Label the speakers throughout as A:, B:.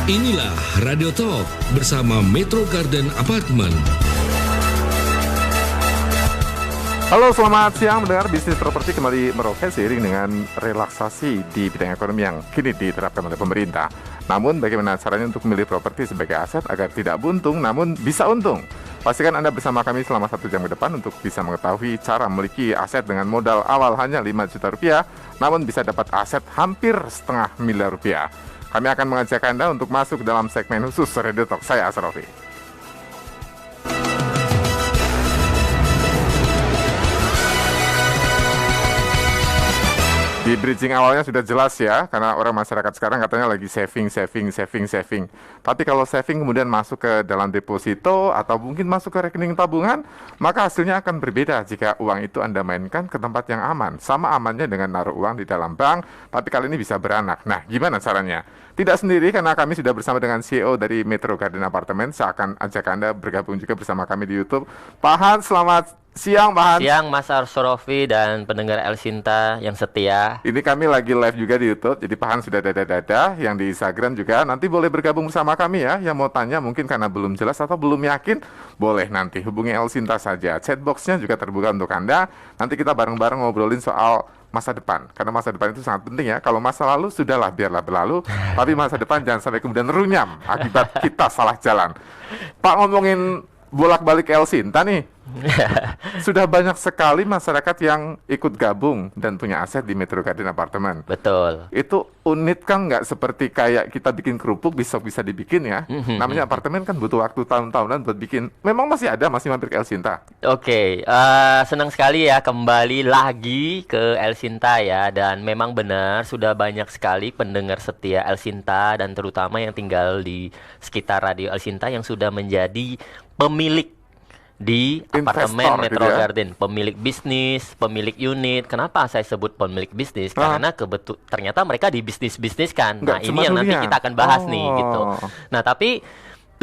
A: Inilah Radio Talk bersama Metro Garden Apartment.
B: Halo, selamat siang mendengar bisnis properti kembali meroket seiring dengan relaksasi di bidang ekonomi yang kini diterapkan oleh pemerintah. Namun bagaimana caranya untuk memilih properti sebagai aset agar tidak buntung namun bisa untung? Pastikan Anda bersama kami selama 1 jam ke depan untuk bisa mengetahui cara memiliki aset dengan modal awal hanya 5 juta rupiah, namun bisa dapat aset hampir setengah miliar rupiah. Kami akan mengajak Anda untuk masuk dalam segmen khusus Radio Talk. Saya Asrofi. Di bridging awalnya sudah jelas ya, karena orang masyarakat sekarang katanya lagi saving. Tapi kalau saving kemudian masuk ke dalam deposito atau mungkin masuk ke rekening tabungan, maka hasilnya akan berbeda jika uang itu Anda mainkan ke tempat yang aman. Sama amannya dengan naruh uang di dalam bank, tapi kali ini bisa beranak. Nah, gimana caranya? Tidak sendiri, karena kami sudah bersama dengan CEO dari Metro Garden Apartment. Saya akan ajak Anda bergabung juga bersama kami di YouTube. Pak Hans, selamat siang, Pak Hans.
C: Siang, Mas Arsorofi dan pendengar El Sinta yang setia.
B: Ini kami lagi live juga di YouTube, jadi Pak Hans sudah dada-dada, yang di Instagram juga. Nanti boleh bergabung bersama kami ya. Yang mau tanya mungkin karena belum jelas atau belum yakin, boleh nanti hubungi El Sinta saja. Chatboxnya juga terbuka untuk Anda. Nanti kita bareng-bareng ngobrolin soal masa depan, karena masa depan itu sangat penting ya. Kalau masa lalu sudahlah, biarlah berlalu, tapi masa depan jangan sampai kemudian runyam akibat kita salah jalan. Pak, ngomongin bolak-balik El Sinta nih, sudah banyak sekali masyarakat yang ikut gabung dan punya aset di Metro Garden Apartment.
C: Betul.
B: Itu unit kan nggak seperti kayak kita bikin kerupuk besok bisa dibikin ya. Namanya apartemen kan butuh waktu tahun-tahunan buat bikin. Memang masih mampir ke El Sinta.
C: Oke, senang sekali ya kembali lagi ke El Sinta ya. Dan memang benar sudah banyak sekali pendengar setia El Sinta dan terutama yang tinggal di sekitar Radio El Sinta yang sudah menjadi pemilik di apartemen Metro
B: gitu ya?
C: Garden, pemilik bisnis, pemilik unit. Kenapa saya sebut pemilik bisnis? Karena ternyata mereka di bisnis kan. Nah, ini yang nanti kita akan bahas nih gitu. Nah, tapi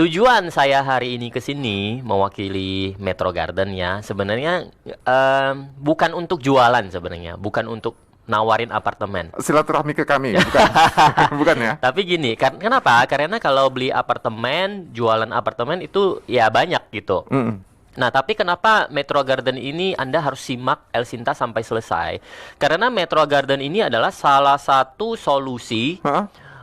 C: tujuan saya hari ini ke sini mewakili Metro Garden ya, sebenarnya bukan untuk jualan sebenarnya, bukan untuk nawarin apartemen.
B: Silaturahmi ke kami, bukan? Bukan ya?
C: Tapi gini, kenapa? Karena kalau beli apartemen, jualan apartemen itu ya banyak gitu. Nah, tapi kenapa Metro Garden ini Anda harus simak El Sinta sampai selesai? Karena Metro Garden ini adalah salah satu solusi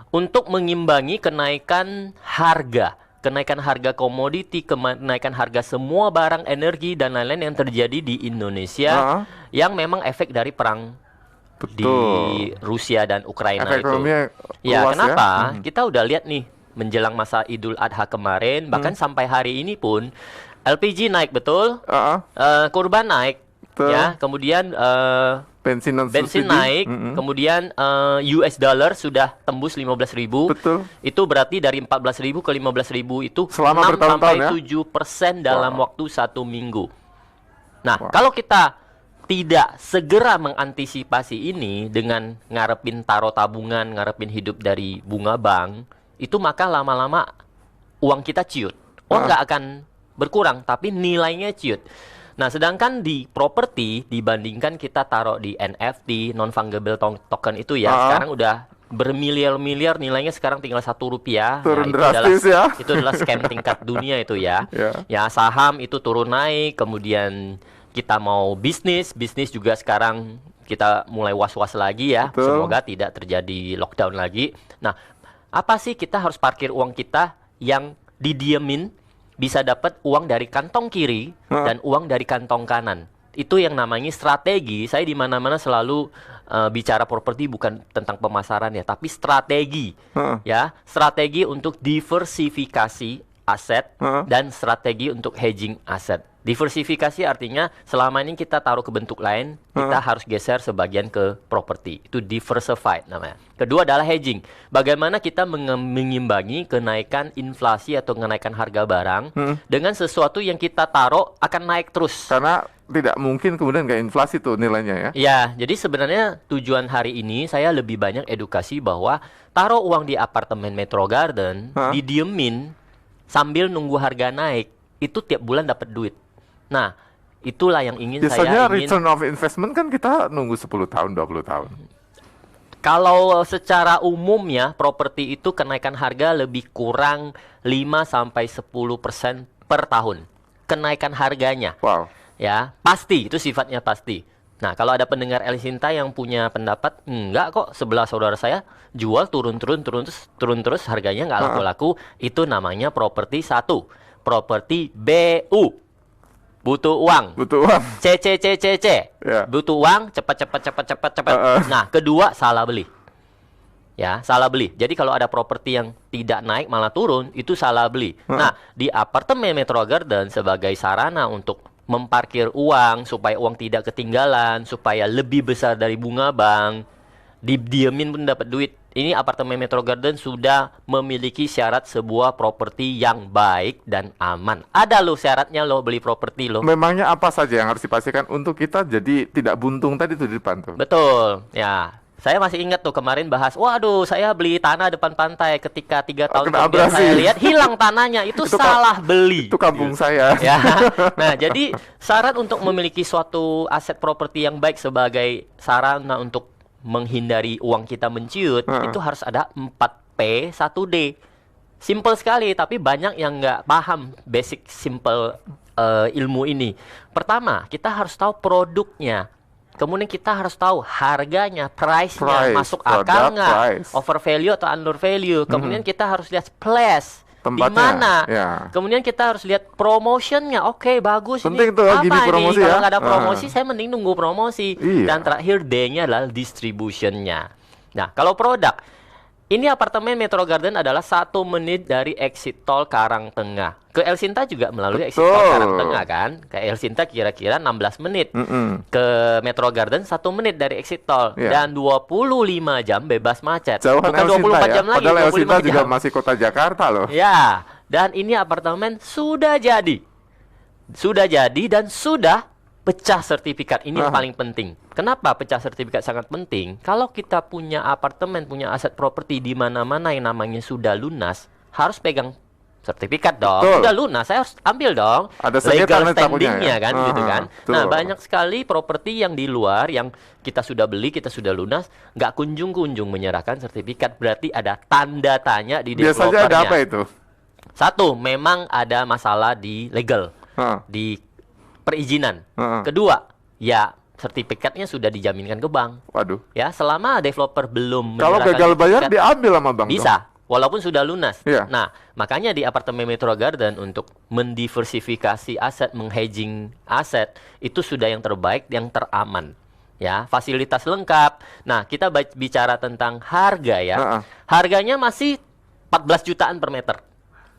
C: untuk mengimbangi kenaikan harga. Kenaikan harga komoditi, kenaikan harga semua barang energi dan lain-lain yang terjadi di Indonesia yang memang efek dari perang di Rusia dan Ukraina itu. Ya, kenapa? Kita udah lihat nih menjelang masa Idul Adha kemarin, bahkan sampai hari ini pun LPG naik, betul? Kurban naik, ya. Kemudian bensin naik, kemudian US dollar sudah tembus 15.000.
B: Betul.
C: Itu berarti dari 14.000 ke 15.000 itu
B: selama
C: 6-7% dalam waktu 1 minggu. Nah, kalau kita tidak segera mengantisipasi ini dengan ngarepin taruh tabungan, ngarepin hidup dari bunga bank, itu maka lama-lama uang kita ciut. Uang nggak akan berkurang, tapi nilainya ciut. Nah, sedangkan di properti dibandingkan kita taruh di NFT, non-fungible token itu ya, sekarang udah bermiliar-miliar nilainya, sekarang tinggal 1 rupiah.
B: Turun
C: nah,
B: drastis ya.
C: Itu adalah scam tingkat dunia itu ya. Ya, saham itu turun naik, kemudian kita mau bisnis juga sekarang kita mulai was-was lagi ya.
B: Betul.
C: Semoga tidak terjadi lockdown lagi. Nah, apa sih kita harus parkir uang kita yang didiemin, bisa dapat uang dari kantong kiri dan uang dari kantong kanan. Itu yang namanya strategi. Saya di mana-mana selalu bicara properti bukan tentang pemasaran ya, tapi strategi. Ya, strategi untuk diversifikasi aset dan strategi untuk hedging aset. Diversifikasi artinya selama ini kita taruh ke bentuk lain, kita harus geser sebagian ke properti. Itu diversified namanya. Kedua adalah hedging. Bagaimana kita mengimbangi kenaikan inflasi atau kenaikan harga barang dengan sesuatu yang kita taruh akan naik terus.
B: Karena tidak mungkin kemudian nggak inflasi tuh nilainya ya.
C: Ya, jadi sebenarnya tujuan hari ini saya lebih banyak edukasi bahwa taruh uang di apartemen Metro Garden, didiemin sambil nunggu harga naik, itu tiap bulan dapat duit. Nah, itulah yang ingin
B: biasanya
C: saya
B: return of investment kan kita nunggu 10 tahun, 20 tahun.
C: Kalau secara umumnya properti itu kenaikan harga lebih kurang 5-10% per tahun. Kenaikan harganya.
B: Wow.
C: Ya, pasti itu sifatnya pasti. Nah, kalau ada pendengar El Sinta yang punya pendapat, enggak kok, sebelah saudara saya jual turun terus harganya nggak laku-laku, itu namanya properti 1. Properti BU. Butuh uang.
B: Butuh uang.
C: CCCCC.
B: Ya.
C: Butuh uang, cepat. Nah, kedua, salah beli. Ya, salah beli. Jadi kalau ada properti yang tidak naik malah turun, itu salah beli. Nah, di apartemen Metro Garden sebagai sarana untuk memparkir uang supaya uang tidak ketinggalan, supaya lebih besar dari bunga bank, didiemin pun dapat duit. Ini apartemen Metro Garden sudah memiliki syarat sebuah properti yang baik dan aman. Ada loh syaratnya loh beli properti loh.
B: Memangnya apa saja yang harus dipastikan untuk kita jadi tidak buntung tadi tuh di depan tuh?
C: Betul, ya. Saya masih ingat tuh kemarin bahas, waduh saya beli tanah depan pantai ketika 3 tahun
B: kena
C: kemudian
B: abrasi.
C: saya lihat hilang tanahnya, itu salah beli.
B: Itu kampung saya.
C: Ya. Nah, jadi syarat untuk memiliki suatu aset properti yang baik sebagai sarana untuk menghindari uang kita menciut, itu harus ada 4P 1D. Simple sekali, tapi banyak yang nggak paham basic simple ilmu ini. Pertama, kita harus tahu produknya. Kemudian kita harus tahu harganya, price-nya, masuk akal nggak, over value atau under value. Kemudian kita harus lihat place, di mana.
B: Ya.
C: Kemudian kita harus lihat promotionnya. Oke, bagus.
B: Penting
C: ini
B: tuh
C: apa
B: gini
C: ini?
B: promosi
C: Kalau
B: ya.
C: nggak ada promosi, saya mending nunggu promosi.
B: Iya.
C: Dan terakhir D-nya adalah distributionnya. Nah, kalau produk, ini apartemen Metro Garden adalah 1 menit dari exit tol Karangtengah. Ke El Sinta juga melalui exit tol Karangtengah kan. Ke El Sinta kira-kira 16 menit. Ke Metro Garden 1 menit dari exit tol. Dan 25 jam bebas macet.
B: Jauhan
C: Bukan
B: El Sinta
C: 24 jam
B: ya.
C: lagi,
B: Padahal El
C: 25
B: Sinta juga
C: jam.
B: masih kota Jakarta loh.
C: Ya, dan ini apartemen sudah jadi. Sudah jadi dan sudah pecah sertifikat. Ini yang paling penting. Kenapa pecah sertifikat sangat penting? Kalau kita punya apartemen, punya aset properti di mana-mana yang namanya sudah lunas, harus pegang sertifikat dong.
B: Betul.
C: Sudah lunas, saya harus ambil dong.
B: Ada
C: legal
B: sengketa
C: standingnya
B: ya?
C: kan, gitu kan.
B: Betul.
C: Nah, banyak sekali properti yang di luar yang kita sudah beli, kita sudah lunas, nggak kunjung-kunjung menyerahkan sertifikat. Berarti ada tanda tanya di developernya.
B: Biasanya ada apa itu?
C: 1, memang ada masalah di legal, di perizinan. Kedua, ya sertifikatnya sudah dijaminkan ke bank.
B: Waduh.
C: Ya, selama developer belum
B: Kalau
C: menyerahkan
B: gagal bayar
C: sertifikat,
B: diambil sama bank.
C: bisa, walaupun sudah lunas.
B: Iya.
C: Nah, makanya di apartemen Metro Garden untuk mendiversifikasi aset, menghedging aset, itu sudah yang terbaik, yang teraman. Ya, fasilitas lengkap. Nah, kita bicara tentang harga ya. Harganya masih 14 jutaan per meter.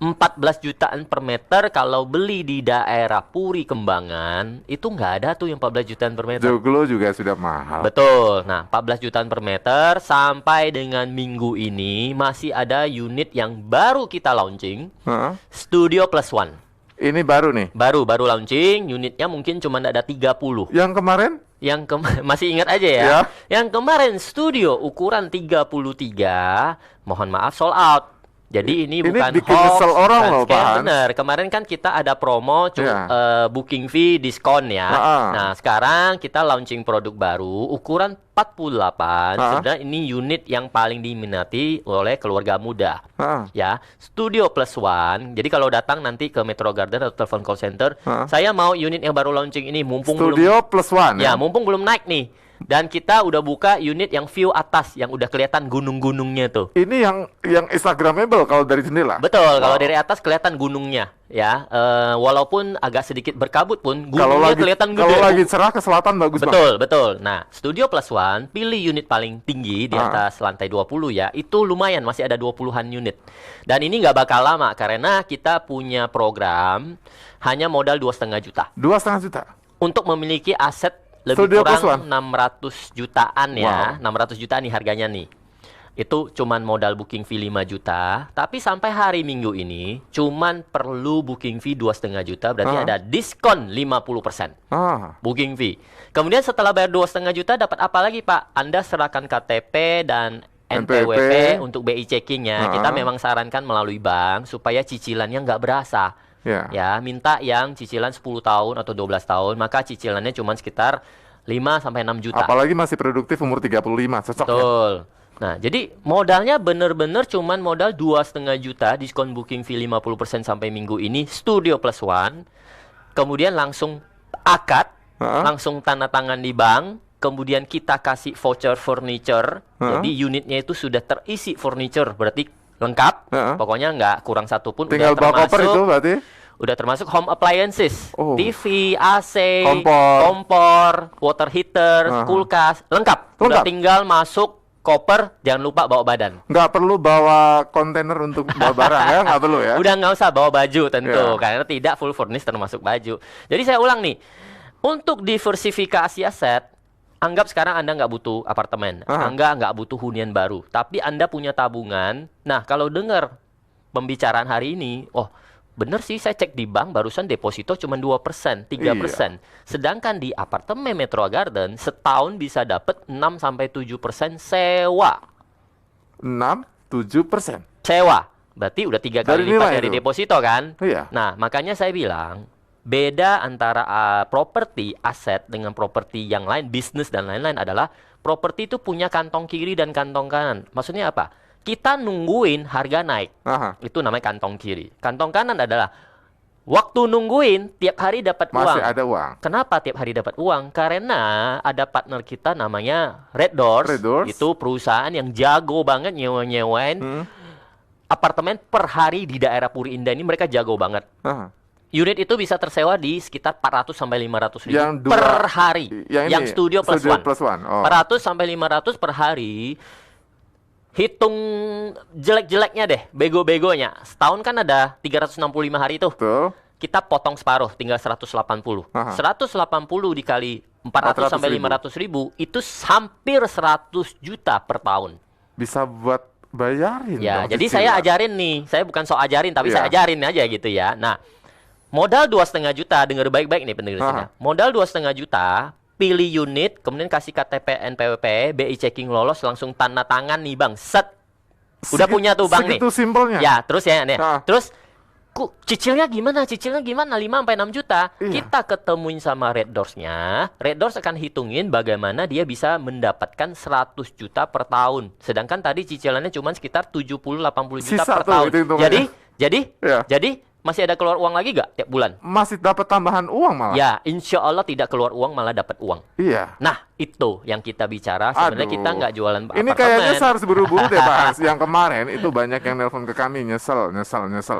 C: 14 jutaan per meter kalau beli di daerah Puri Kembangan, itu nggak ada tuh yang 14 jutaan per meter.
B: Joglo juga sudah mahal.
C: Betul. Nah, 14 jutaan per meter sampai dengan minggu ini masih ada unit yang baru kita launching, Studio Plus One.
B: Ini baru nih.
C: Baru launching, unitnya mungkin cuma ada 30.
B: Yang kemarin?
C: Masih ingat aja ya.
B: Ya.
C: Yang kemarin studio ukuran 33, mohon maaf sold out. Jadi ini bukan
B: bikin
C: hoax,
B: nyesel orang
C: bukan
B: loh,
C: scam,
B: Pak Hans.
C: bener. Kemarin kan kita ada promo booking fee diskon ya. Nah, sekarang kita launching produk baru ukuran 48. Sebenarnya ini unit yang paling diminati oleh keluarga muda. Ya, Studio Plus One. Jadi kalau datang nanti ke Metro Garden atau telepon call center, saya mau unit yang baru launching ini mumpung
B: Studio Plus One.
C: ya, mumpung belum naik nih. Dan kita udah buka unit yang view atas yang udah kelihatan gunung-gunungnya tuh.
B: Ini yang Instagramable kalau dari jendela.
C: Betul, kalau dari atas kelihatan gunungnya ya. Walaupun agak sedikit berkabut pun gunungnya kelihatan gede.
B: Kalau lagi cerah ke selatan bagus banget.
C: Betul. Nah, Studio Plus One pilih unit paling tinggi di atas lantai 20 ya. Itu lumayan, masih ada 20-an unit. Dan ini nggak bakal lama karena kita punya program hanya modal 2,5 juta.
B: 2,5 juta.
C: Untuk memiliki aset lebih
B: Studio Plus
C: kurang
B: One.
C: 600 jutaan ya. 600 jutaan nih harganya nih. Itu cuman modal booking fee 5 juta. Tapi sampai hari Minggu ini cuman perlu booking fee 2,5 juta. Berarti ada diskon 50%. Booking fee. Kemudian setelah bayar 2,5 juta dapat apa lagi Pak? Anda serahkan KTP dan NPWP untuk BI checking-nya. Kita memang sarankan melalui bank supaya cicilannya nggak berasa. Ya, minta yang cicilan 10 tahun atau 12 tahun, maka cicilannya cuma sekitar 5 sampai 6 juta.
B: Apalagi masih produktif umur 35, cocok ya.
C: Betul. Nah, jadi modalnya bener-bener cuman modal 2,5 juta, diskon booking fee 50% sampai minggu ini, Studio Plus One. Kemudian langsung akad, langsung tanda tangan di bank. Kemudian kita kasih voucher furniture. Jadi unitnya itu sudah terisi furniture, berarti lengkap. Pokoknya nggak kurang satu pun.
B: Tinggal bawa koper itu berarti?
C: Udah termasuk home appliances, TV, AC,
B: kompor,
C: water heater, kulkas, lengkap. Udah tinggal masuk koper, jangan lupa bawa badan.
B: Nggak perlu bawa kontainer untuk bawa barang ya, nggak perlu ya?
C: Udah nggak usah bawa baju tentu, karena tidak full furnished termasuk baju. Jadi saya ulang nih, untuk diversifikasi aset, anggap sekarang Anda nggak butuh apartemen, Anda nggak butuh hunian baru, tapi Anda punya tabungan. Nah, kalau dengar pembicaraan hari ini, bener sih, saya cek di bank barusan deposito cuma 2%, 3%. Sedangkan di apartemen Metro Garden setahun bisa dapat 6-7% sewa.
B: 6-7%?
C: Sewa. Berarti udah 3 kali lipat dari deposito kan?
B: Iya.
C: Nah, makanya saya bilang beda antara properti aset dengan properti yang lain, bisnis dan lain-lain adalah properti itu punya kantong kiri dan kantong kanan. Maksudnya apa? Kita nungguin harga naik. Itu namanya kantong kiri. Kantong kanan adalah waktu nungguin tiap hari dapat uang.
B: Masih ada uang.
C: Kenapa tiap hari dapat uang? Karena ada partner kita namanya Red Doors. Itu perusahaan yang jago banget nyewa-nyewain apartemen per hari di daerah Puri Indah ini. Mereka jago banget. Unit itu bisa tersewa di sekitar 400 sampai 500 ribu per hari. Yang Studio Plus One. 400 sampai 500 per hari. Hitung jelek-jeleknya deh, bego-begonya. Setahun kan ada 365 hari itu. Kita potong separuh, tinggal 180. 180 dikali 400 sampai 500 ribu, itu hampir 100 juta per tahun.
B: Bisa buat bayarin.
C: Ya, jadi saya ajarin nih. Saya bukan sok ajarin, tapi saya ajarin aja gitu ya. Nah, modal 2,5 juta, dengar baik-baik nih pendengar. Modal 2,5 juta, pilih unit, kemudian kasih KTP NPWP, BI checking lolos, langsung tanda tangan nih bang, set. Udah punya tuh bang nih.
B: Segitu simpelnya.
C: Ya, terus ya, terus cicilnya gimana? 5-6 juta. Kita ketemuin sama Red Doors-nya. Red Doors akan hitungin bagaimana dia bisa mendapatkan 100 juta per tahun. Sedangkan tadi cicilannya cuma sekitar 70-80 juta per tahun. Jadi masih ada keluar uang lagi gak tiap bulan?
B: Masih dapat tambahan uang malah.
C: Ya, insya Allah tidak keluar uang, malah dapat uang.
B: Iya.
C: Nah, itu yang kita bicara. Sebenarnya kita nggak jualan apartemen.
B: Ini kayaknya saya harus buru-buru deh, Pak Hans. Yang kemarin itu banyak yang nelpon ke kami, nyesel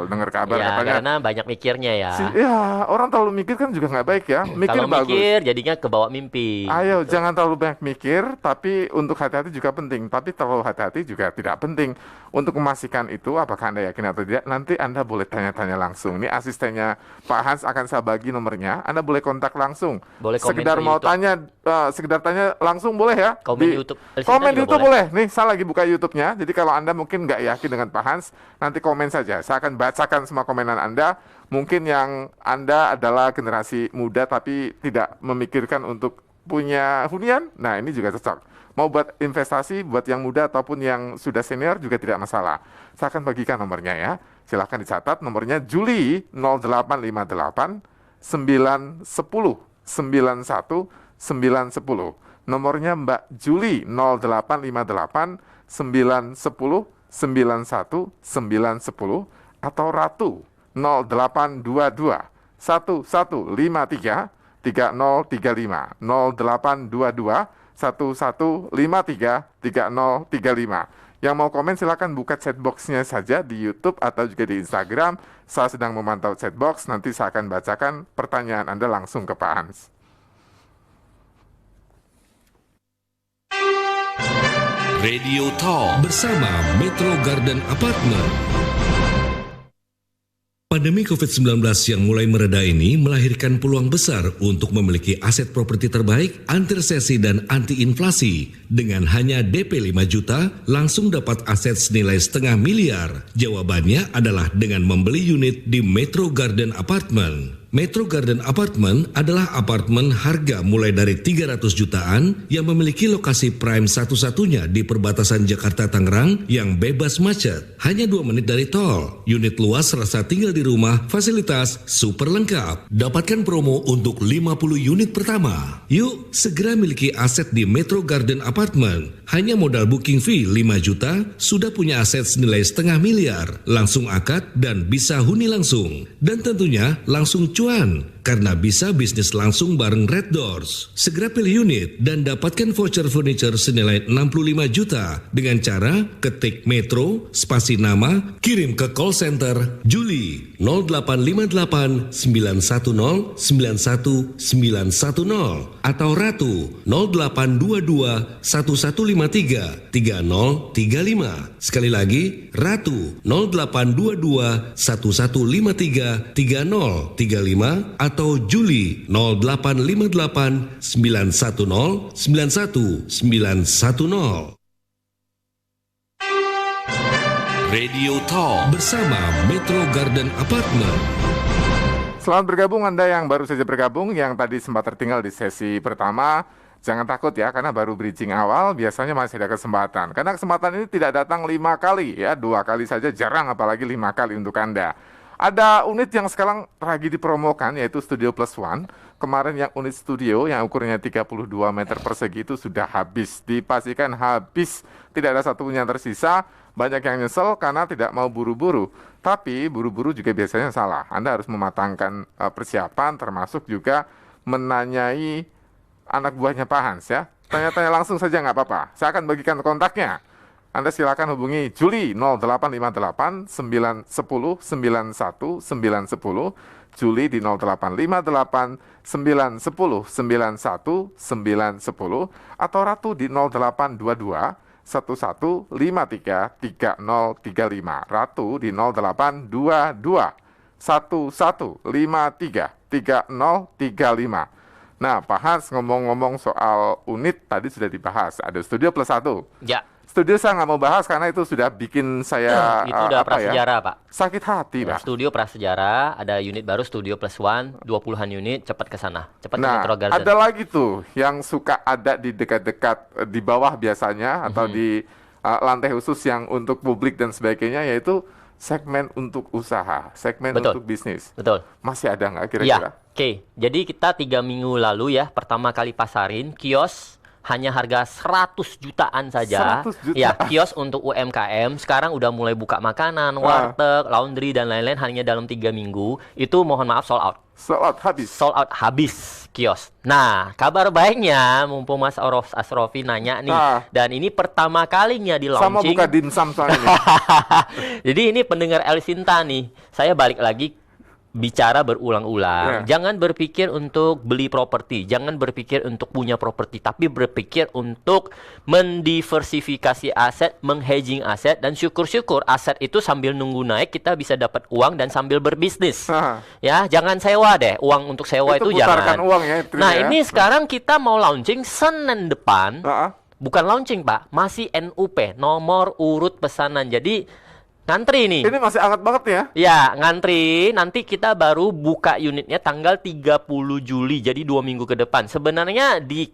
B: dengar kabar
C: ya,
B: katanya.
C: Karena banyak mikirnya ya.
B: Ya, orang terlalu mikir kan juga nggak baik ya. Mikir
C: kalau
B: bagus.
C: Mikir jadinya kebawa mimpi.
B: Ayo, jangan terlalu banyak mikir, tapi untuk hati-hati juga penting. Tapi terlalu hati-hati juga tidak penting. Untuk memastikan itu, apakah Anda yakin atau tidak, nanti Anda boleh tanya-tanya langsung. Ini asistennya Pak Hans akan saya bagi nomornya. Anda boleh kontak langsung.
C: Boleh komen
B: sekedar mau
C: YouTube.
B: tanya, sekedar tanya langsung boleh ya.
C: Komen di YouTube.
B: Komen di YouTube boleh. Nih, saya lagi buka YouTube-nya. Jadi kalau Anda mungkin nggak yakin dengan Pak Hans, nanti komen saja. Saya akan bacakan semua komenan Anda. Mungkin yang Anda adalah generasi muda tapi tidak memikirkan untuk punya hunian. Nah, ini juga cocok. Mau buat investasi, buat yang muda ataupun yang sudah senior juga tidak masalah. Saya akan bagikan nomornya ya. Silahkan dicatat. Nomornya Juli 0858 910 91 910. Nomornya Mbak Juli 0858 910 91 910 atau Ratu 0822 1153 3035 0822 1153 3035. Yang mau komen silakan buka chatbox-nya saja di YouTube atau juga di Instagram. Saya sedang memantau chatbox, nanti saya akan bacakan pertanyaan Anda langsung ke Pak Hans.
A: Radio Talk bersama Metro Garden Apartment. Pandemi COVID-19 yang mulai mereda ini melahirkan peluang besar untuk memiliki aset properti terbaik, anti resesi dan anti inflasi. Dengan hanya DP 5 juta, langsung dapat aset senilai $500 miliar. Jawabannya adalah dengan membeli unit di Metro Garden Apartment. Metro Garden Apartment adalah apartemen harga mulai dari 300 jutaan yang memiliki lokasi prime satu-satunya di perbatasan Jakarta Tangerang yang bebas macet. Hanya 2 menit dari tol. Unit luas rasa tinggal di rumah, fasilitas super lengkap. Dapatkan promo untuk 50 unit pertama. Yuk, segera miliki aset di Metro Garden Apartment. Hanya modal booking fee 5 juta, sudah punya aset senilai setengah miliar. Langsung akad dan bisa huni langsung. Dan tentunya langsung cuan, karena bisa bisnis langsung bareng Red Doors. Segera pilih unit dan dapatkan voucher furniture senilai 65 juta dengan cara ketik Metro, spasi nama, kirim ke call center Juli 0858 910 91910 atau Ratu 0822 1153 3035. Sekali lagi, Ratu 0822 1153 3035 atau Juli 0858 910 91910. Radio Talk bersama Metro Garden Apartment.
B: Selamat bergabung Anda yang baru saja bergabung, yang tadi sempat tertinggal di sesi pertama. Jangan takut ya, karena baru bridging awal, biasanya masih ada kesempatan. Karena kesempatan ini tidak datang 5 kali ya, 2 kali saja jarang, apalagi 5 kali untuk Anda. Ada unit yang sekarang lagi dipromokan, yaitu Studio Plus One. Kemarin yang unit studio yang ukurannya 32 meter persegi itu sudah habis. Dipastikan habis, tidak ada satu pun yang tersisa. Banyak yang nyesel karena tidak mau buru-buru. Tapi buru-buru juga biasanya salah. Anda harus mematangkan persiapan, termasuk juga menanyai anak buahnya Pak Hans ya. Tanya-tanya langsung saja nggak apa-apa. Saya akan bagikan kontaknya. Anda silakan hubungi Juli 0858 910 91 910, Juli di 0858 910 91 910, atau Ratu di 0822 1153 3035. Ratu di 0822 1153 3035. Nah, Pak Hans, ngomong-ngomong soal unit tadi sudah dibahas. Ada Studio Plus 1.
C: Ya.
B: Studio saya nggak mau bahas karena itu sudah bikin saya
C: Itu udah prasejarah, Pak.
B: sakit hati, Pak.
C: Studio prasejarah, ada unit baru Studio Plus One, 20-an unit, cepat ke sana. Cepat ke
B: Nah,
C: Metro Garden.
B: ada lagi tuh yang suka ada di dekat-dekat di bawah biasanya, atau di lantai khusus yang untuk publik dan sebagainya, yaitu segmen untuk usaha, segmen
C: Betul.
B: untuk bisnis.
C: Betul.
B: Masih ada nggak
C: Ya,
B: kira-kira?
C: oke. Jadi kita 3 minggu lalu ya, pertama kali pasarin kios hanya harga 100 jutaan saja.
B: 100 juta.
C: Ya, kios untuk UMKM. Sekarang udah mulai buka makanan, warteg, laundry, dan lain-lain hanya dalam 3 minggu. Itu mohon maaf sold out.
B: Sold out habis.
C: Sold out habis kios. Nah, kabar baiknya, mumpung Mas Asrofi nanya nih. Dan ini pertama kalinya di
B: Sama
C: launching.
B: buka dimsum soalnya.
C: Jadi ini pendengar El Sinta nih. Saya balik lagi bicara berulang-ulang. Jangan berpikir untuk beli properti, jangan berpikir untuk punya properti, tapi berpikir untuk mendiversifikasi aset, menghedging aset, dan syukur-syukur aset itu sambil nunggu naik kita bisa dapat uang dan sambil berbisnis. Ya, jangan sewa deh. Uang untuk sewa itu jangan.
B: Uang ya,
C: Nah,
B: ya.
C: ini sekarang kita mau launching Senin depan. Bukan launching, Pak, masih NUP, nomor urut pesanan. Jadi ngantri nih.
B: Ini masih hangat banget ya?
C: Ya, ngantri. Nanti kita baru buka unitnya tanggal 30 Juli. Jadi 2 minggu ke depan. Sebenarnya di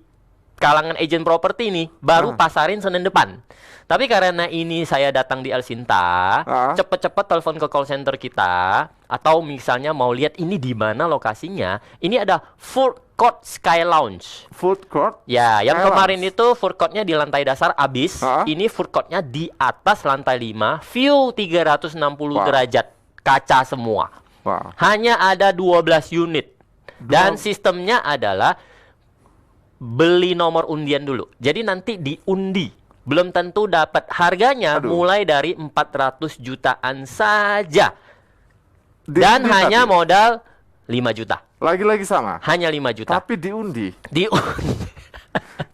C: kalangan agent properti nih baru pasarin Senin depan. Tapi karena ini saya datang di El Sinta, cepet-cepet telepon ke call center kita, atau misalnya mau lihat ini di mana lokasinya. Ini ada Food Court Sky Lounge.
B: Food Court?
C: Ya, yang
B: Sky
C: kemarin
B: Lounge.
C: itu food courtnya di lantai dasar abis. Ini food courtnya di atas lantai 5, view 360 derajat, kaca semua. Hanya ada 12 unit. Dan sistemnya adalah beli nomor undian dulu. Jadi nanti diundi. Belum tentu dapat. Harganya mulai dari 400 jutaan saja. Dan hanya modal 5 juta.
B: Lagi-lagi sama?
C: Hanya 5 juta.
B: Tapi diundi?
C: Diundi.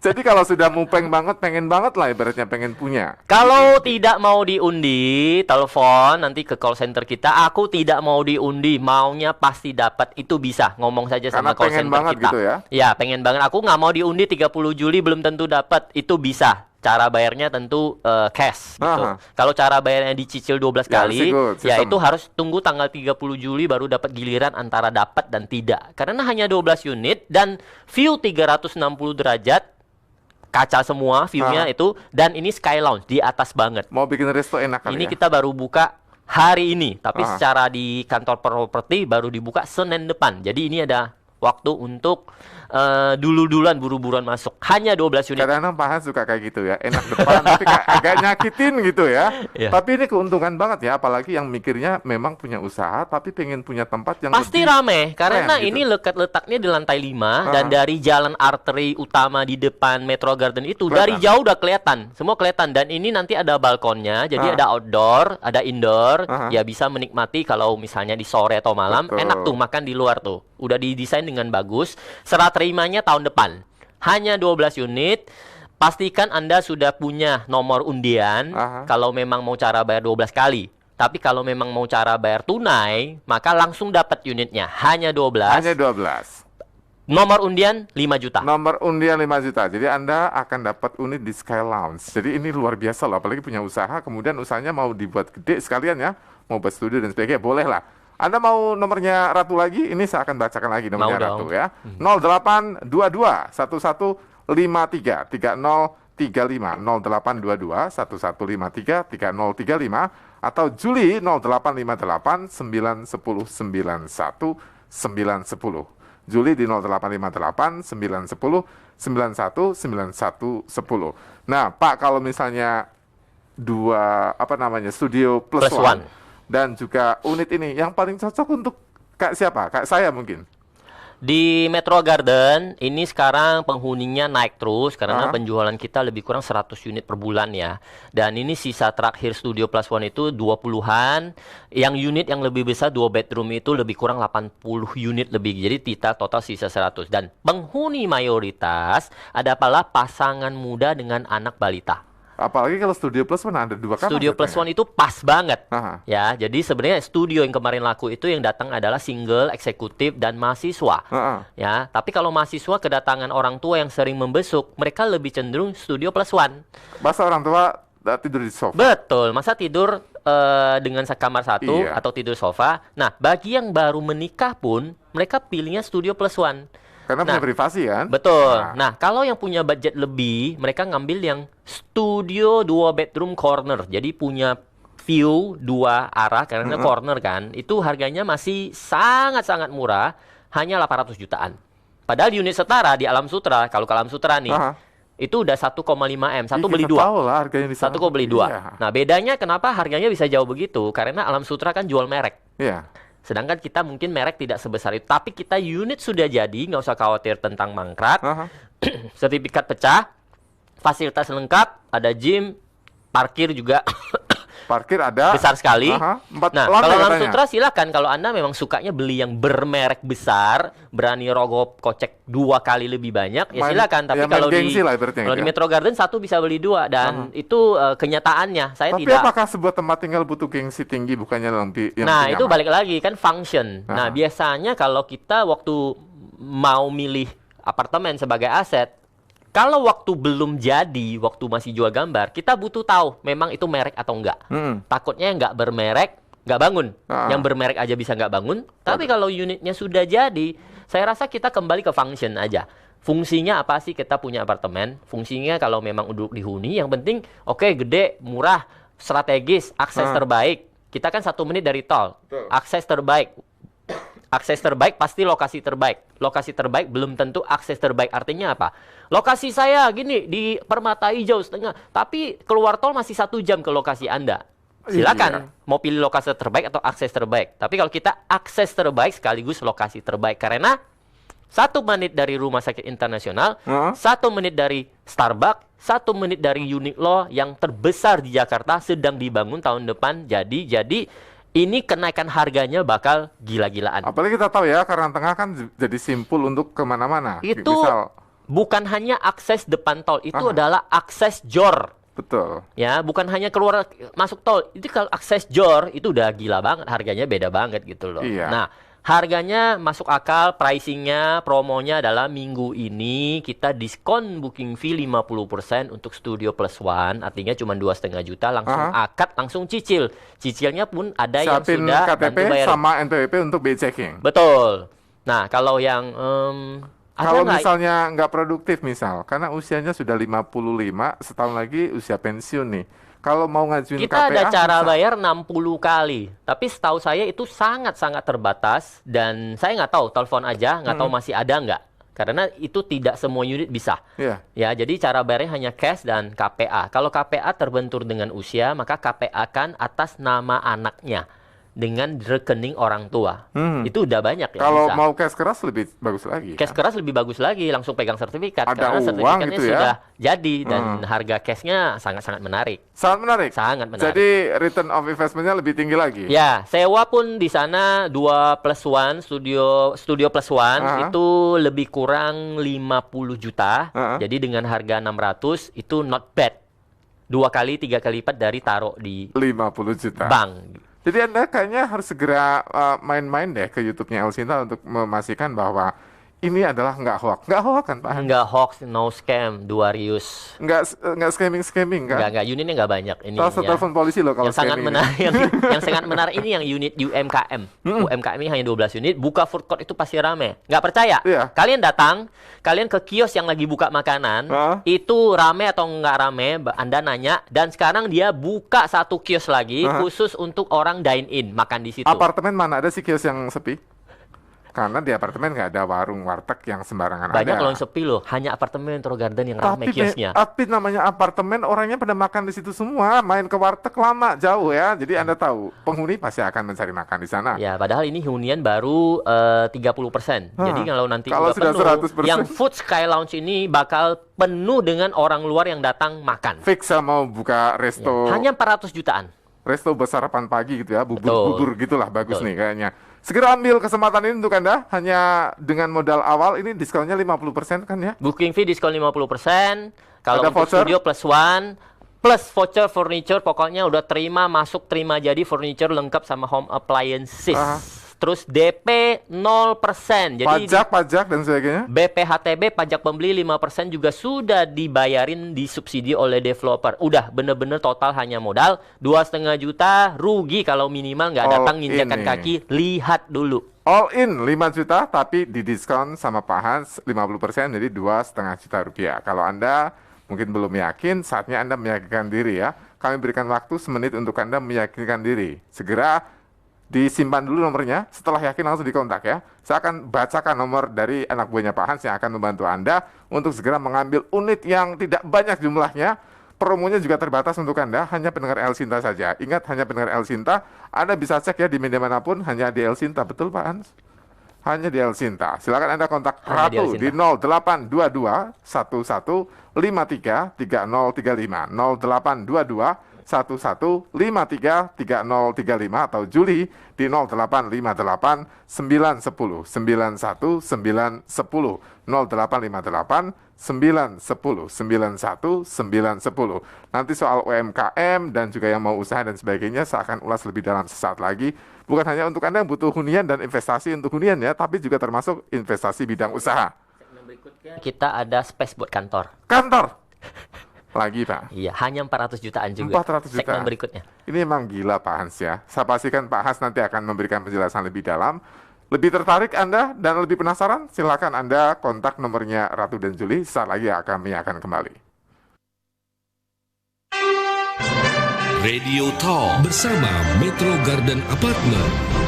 B: Jadi kalau sudah mupeng banget, pengen banget lah ibaratnya, pengen punya.
C: Kalau tidak mau diundi, telepon nanti ke call center kita. Aku tidak mau diundi, maunya pasti dapat. Itu bisa, ngomong saja sama call center kita.
B: Gitu ya?
C: Ya, pengen banget. Aku nggak mau diundi 30 Juli belum tentu dapat. Itu bisa. Cara bayarnya tentu cash gitu.
B: Aha.
C: Kalau cara bayarnya dicicil 12
B: Ya,
C: kali,
B: good
C: ya
B: system.
C: itu harus tunggu tanggal 30 Juli baru dapat giliran antara dapat dan tidak. Karena hanya 12 unit dan view 360 derajat, kaca semua view-nya itu, dan ini Sky Lounge di atas banget.
B: Mau bikin resto enak kali
C: Ini
B: ya?
C: kita baru buka hari ini, tapi
B: Aha.
C: secara di kantor properti baru dibuka Senin depan. Jadi ini ada waktu untuk dulu-duluan buru-buruan masuk. Hanya 12 unit.
B: Kadang-kadang Pak Hans suka kayak gitu ya, enak depan tapi kayak agak nyakitin gitu ya.
C: Iya.
B: Tapi ini keuntungan banget ya, apalagi yang mikirnya memang punya usaha tapi pengen punya tempat yang
C: Pasti
B: lebih
C: rame karena
B: keren gitu.
C: ini letaknya di lantai 5 dan dari jalan arteri utama di depan Metro Garden itu dari
B: Kelihatan.
C: jauh udah kelihatan. Semua kelihatan dan ini nanti ada balkonnya. Jadi ada outdoor, ada indoor. Ya bisa menikmati kalau misalnya di sore atau malam,
B: Betul.
C: enak tuh makan di luar tuh. Udah didesain dengan bagus. Serah terimanya tahun depan. Hanya 12 unit. Pastikan Anda sudah punya nomor undian kalau memang mau cara bayar 12 kali. Tapi kalau memang mau cara bayar tunai, maka langsung dapat unitnya. Hanya 12.
B: hanya 12.
C: Nomor undian 5 juta.
B: Nomor undian 5 juta. Jadi Anda akan dapat unit di Sky Lounge. Jadi ini luar biasa loh, apalagi punya usaha, kemudian usahanya mau dibuat gede sekalian ya, mau buat studio dan sebagainya, boleh lah. Anda mau nomornya Ratu lagi? Ini saya akan bacakan lagi nomornya
C: Mau
B: Ratu
C: dong.
B: ya. 0822 1153 3035 0822 1153 3035 atau Juli 0858 910 91 910. Juli di 0858 910 91 91 10. Nah, Pak, kalau misalnya studio plus
C: Plus
B: one
C: one.
B: dan juga unit ini yang paling cocok untuk kayak siapa? Kayak saya mungkin.
C: Di Metro Garden ini sekarang penghuninya naik terus karena
B: Ah.
C: penjualan kita lebih kurang 100 unit per bulan ya. Dan ini sisa terakhir Studio Plus One itu 20-an. Yang unit yang lebih besar 2 bedroom itu lebih kurang 80 unit lebih. Jadi kita total sisa 100. Dan penghuni mayoritas adalah pasangan muda dengan anak balita.
B: Apalagi kalau Studio Plus One ada 2 kamar.
C: Studio Plus
B: katanya.
C: One itu pas banget.
B: Aha.
C: Ya, jadi sebenarnya studio yang kemarin laku itu yang datang adalah single, eksekutif, dan mahasiswa.
B: Aha.
C: Ya, tapi kalau mahasiswa kedatangan orang tua yang sering membesuk, mereka lebih cenderung Studio Plus One.
B: Masa orang tua tidur di sofa.
C: Betul, masa tidur dengan kamar satu
B: Iya.
C: atau tidur sofa. Nah, bagi yang baru menikah pun, mereka pilihnya Studio Plus One.
B: Karena punya privasi kan?
C: Betul. Nah, kalau yang punya budget lebih, mereka ngambil yang studio 2 bedroom corner. Jadi punya view 2 arah karena corner kan. Itu harganya masih sangat-sangat murah, hanya 800 jutaan. Padahal unit setara di Alam Sutra, kalau ke Alam Sutra nih,
B: Aha.
C: itu udah 1,5 M, satu
B: Ih,
C: beli
B: kita
C: 2.
B: tahu lah harganya di sana.
C: Satu kok beli 2.
B: Iya.
C: Nah, bedanya kenapa harganya bisa jauh begitu? Karena Alam Sutra kan jual merek.
B: Iya.
C: Sedangkan kita mungkin merek tidak sebesar itu. Tapi kita unit sudah jadi, nggak usah khawatir tentang mangkrak.
B: Aha.
C: Sertifikat pecah, fasilitas lengkap, ada gym, parkir juga
B: Parkir ada.
C: besar sekali.
B: Aha. 4
C: Nah,
B: lantai
C: kalau Alam
B: katanya.
C: Sutra silakan. Kalau Anda memang sukanya beli yang bermerek besar, berani rogoh kocek 2 kali lebih banyak, ya
B: Main-
C: silakan. Tapi
B: ya main
C: kalau di
B: gengsi lah ibaratnya
C: kalau
B: gitu
C: di
B: ya.
C: Metro Garden 1 bisa beli 2 dan itu kenyataannya. Saya
B: Tapi
C: tidak.
B: apakah sebuah tempat tinggal butuh gengsi tinggi bukannya lebih yang
C: Nah,
B: lebih
C: itu
B: nyaman?
C: balik lagi kan function. Nah, biasanya kalau kita waktu mau milih apartemen sebagai aset, kalau waktu belum jadi, waktu masih jual gambar, kita butuh tahu memang itu merek atau enggak. Takutnya yang nggak bermerek, nggak bangun. Yang bermerek aja bisa nggak bangun. Tapi kalau unitnya sudah jadi, saya rasa kita kembali ke function aja. Fungsinya apa sih kita punya apartemen? Fungsinya kalau memang duduk dihuni, yang penting oke, gede, murah, strategis, akses terbaik. Kita kan 1 menit dari tol. Akses terbaik. Akses terbaik pasti lokasi terbaik. Lokasi terbaik belum tentu akses terbaik. Artinya apa? Lokasi saya gini di Permata Hijau setengah, tapi keluar tol masih 1 jam ke lokasi Anda. Silakan mau pilih lokasi terbaik atau akses terbaik. Tapi kalau kita akses terbaik sekaligus lokasi terbaik karena 1 menit dari Rumah Sakit Internasional, 1 menit dari Starbucks, 1 menit dari Uniqlo yang terbesar di Jakarta sedang dibangun tahun depan. Jadi ini kenaikan harganya bakal gila-gilaan.
B: Apalagi kita tahu ya, karena tengah kan jadi simpul untuk kemana-mana.
C: Itu
B: Misal,
C: bukan hanya akses depan tol, itu adalah akses jor.
B: betul.
C: Ya, bukan hanya keluar masuk tol. Itu kalau akses jor itu udah gila banget, harganya beda banget gitu loh.
B: Iya.
C: Nah, Harganya masuk akal, pricingnya, promonya adalah minggu ini kita diskon booking fee 50% untuk Studio Plus One, artinya cuma 2,5 juta, langsung akad, langsung cicil. Cicilnya pun ada yang
B: Siapin
C: sudah
B: KTP
C: bantu bayar.
B: sama NPWP untuk BI checking.
C: Betul. Nah, kalau yang ada
B: Kalau
C: nggak-
B: misalnya nggak produktif misal, karena usianya sudah 55, setahun lagi usia pensiun nih. Kalau mau ngajuin
C: kita ada
B: KPA,
C: cara
B: bisa.
C: bayar 60 kali, tapi setahu saya itu sangat-sangat terbatas dan saya nggak tahu, telepon aja, nggak tahu masih ada nggak. Karena itu tidak semua unit bisa.
B: Iya.
C: Ya, jadi cara bayarnya hanya cash dan KPA. Kalau KPA terbentur dengan usia, maka KPA kan atas nama anaknya dengan rekening orang tua. Itu udah banyak yang
B: Kalau
C: bisa.
B: mau cash keras lebih bagus lagi.
C: Cash keras lebih bagus lagi, langsung pegang sertifikat.
B: Ada
C: karena
B: uang
C: sertifikatnya
B: gitu ya?
C: sudah jadi dan harga cashnya sangat-sangat menarik.
B: Sangat menarik.
C: Sangat menarik.
B: Jadi return of investment-nya lebih tinggi lagi.
C: Ya, sewa pun di sana 2+1 studio plus one itu lebih kurang 50 juta. Jadi dengan harga 600 itu not bad. 2 kali 3 kali lipat dari taruh di
B: 50 juta.
C: bank.
B: Jadi Anda kayaknya harus segera main-main deh ke YouTube-nya El Sinta untuk memastikan bahwa ini adalah nggak hoax. Nggak hoax kan, Pak?
C: Enggak hoax, no scam, Duarius.
B: Nggak scamming kan?
C: Enggak, unitnya enggak banyak ini
B: Langsung
C: ya.
B: telepon polisi loh kalau
C: Yang sangat
B: scamming ini.
C: menarik yang sangat menarik ini yang unit UMKM. UMKM ini hanya 12 unit, buka food court itu pasti rame. Nggak percaya?
B: Iya.
C: Kalian datang, kalian ke kios yang lagi buka makanan, itu rame atau nggak rame, Anda nanya, dan sekarang dia buka satu kios lagi khusus untuk orang dine in, makan di situ.
B: Apartemen mana ada sih kios yang sepi? Karena di apartemen nggak ada warung warteg yang sembarangan
C: Banyak
B: ada.
C: loh yang sepi loh, hanya apartemen Metro Garden yang rame kiosnya.
B: Tapi namanya apartemen, orangnya pada makan di situ semua, main ke warteg lama jauh ya. Jadi Anda tahu, penghuni pasti akan mencari makan di sana.
C: Ya, padahal ini hunian baru 30%. Jadi kalau nanti
B: Kalau
C: udah
B: sudah
C: penuh,
B: 100%.
C: yang Food Sky Lounge ini bakal penuh dengan orang luar yang datang makan.
B: Fix saya mau buka resto.
C: Hanya 400 jutaan.
B: Resto bersarapan pagi gitu ya,
C: Betul.
B: bubur gitulah, bagus
C: Betul.
B: nih kayaknya. Segera ambil kesempatan ini untuk Anda, hanya dengan modal awal, ini diskonnya 50% kan ya?
C: Booking fee diskon 50%. Kalau
B: Ada
C: untuk
B: voucher?
C: studio plus one, plus voucher furniture, pokoknya udah terima jadi furniture lengkap sama home appliances. Terus DP 0%. Jadi
B: Pajak dan sebagainya.
C: BPHTB pajak pembeli 5% juga sudah dibayarin disubsidi oleh developer. Udah bener-bener total hanya modal 2,5 juta, rugi kalau minimal nggak
B: All
C: datang nginjakan
B: in
C: kaki, lihat dulu.
B: All in 5 juta, tapi didiskon sama Pak Hans 50%, jadi 2,5 juta rupiah. Kalau Anda mungkin belum yakin, saatnya Anda meyakinkan diri ya. Kami berikan waktu semenit untuk Anda meyakinkan diri. Segera disimpan dulu nomornya, setelah yakin langsung dikontak ya. Saya akan bacakan nomor dari anak buahnya Pak Hans yang akan membantu Anda untuk segera mengambil unit yang tidak banyak jumlahnya. Promonya juga terbatas untuk Anda, hanya pendengar El Sinta saja. Ingat, hanya pendengar El Sinta. Anda bisa cek ya di media manapun, hanya di El Sinta. Betul Pak Hans? Hanya di El Sinta. Silakan Anda kontak
C: Hanya di El
B: Ratu
C: Sinta.
B: di 0822 1153 3035 0822 1153 3035 atau Juli di 0858 910 91 910 0858 910 91 910. Nanti soal UMKM dan juga yang mau usaha dan sebagainya saya akan ulas lebih dalam sesaat lagi. Bukan hanya untuk Anda yang butuh hunian dan investasi untuk hunian ya, tapi juga termasuk investasi bidang usaha.
C: Kita ada space buat kantor.
B: Kantor lagi Pak.
C: Iya, hanya 400 jutaan juga.
B: 400 jutaan.
C: Segmen berikutnya.
B: Ini emang gila Pak Hans ya. Saya pastikan Pak Hans nanti akan memberikan penjelasan lebih dalam. Lebih tertarik Anda dan lebih penasaran? Silakan Anda kontak nomornya Ratu dan Juli. Saat lagi kami akan kembali.
A: Radio Talk bersama Metro Garden Apartment.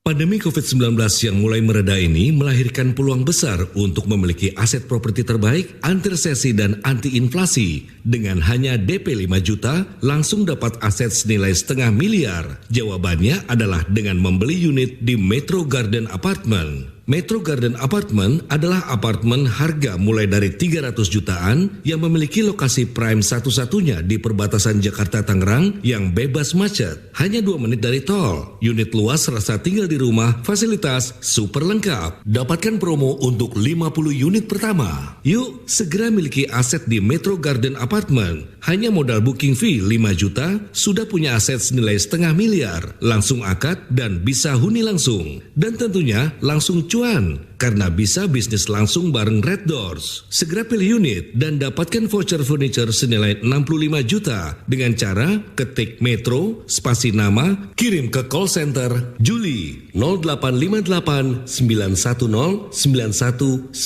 A: Pandemi COVID-19 yang mulai mereda ini melahirkan peluang besar untuk memiliki aset properti terbaik, anti resesi dan anti inflasi. Dengan hanya DP 5 juta, langsung dapat aset senilai setengah miliar. Jawabannya adalah dengan membeli unit di Metro Garden Apartment. Metro Garden Apartment adalah apartemen harga mulai dari 300 jutaan yang memiliki lokasi prime satu-satunya di perbatasan Jakarta Tangerang yang bebas macet. Hanya 2 menit dari tol. Unit luas rasa tinggal di rumah, fasilitas super lengkap. Dapatkan promo untuk 50 unit pertama. Yuk, segera miliki aset di Metro Garden Apartment. Hanya modal booking fee 5 juta, sudah punya aset senilai setengah miliar. Langsung akad dan bisa huni langsung. Dan tentunya langsung cuan, karena bisa bisnis langsung bareng Red Doors. Segera pilih unit dan dapatkan voucher furniture senilai 65 juta dengan cara ketik Metro, spasi nama, kirim ke call center Juli 0858 910 91910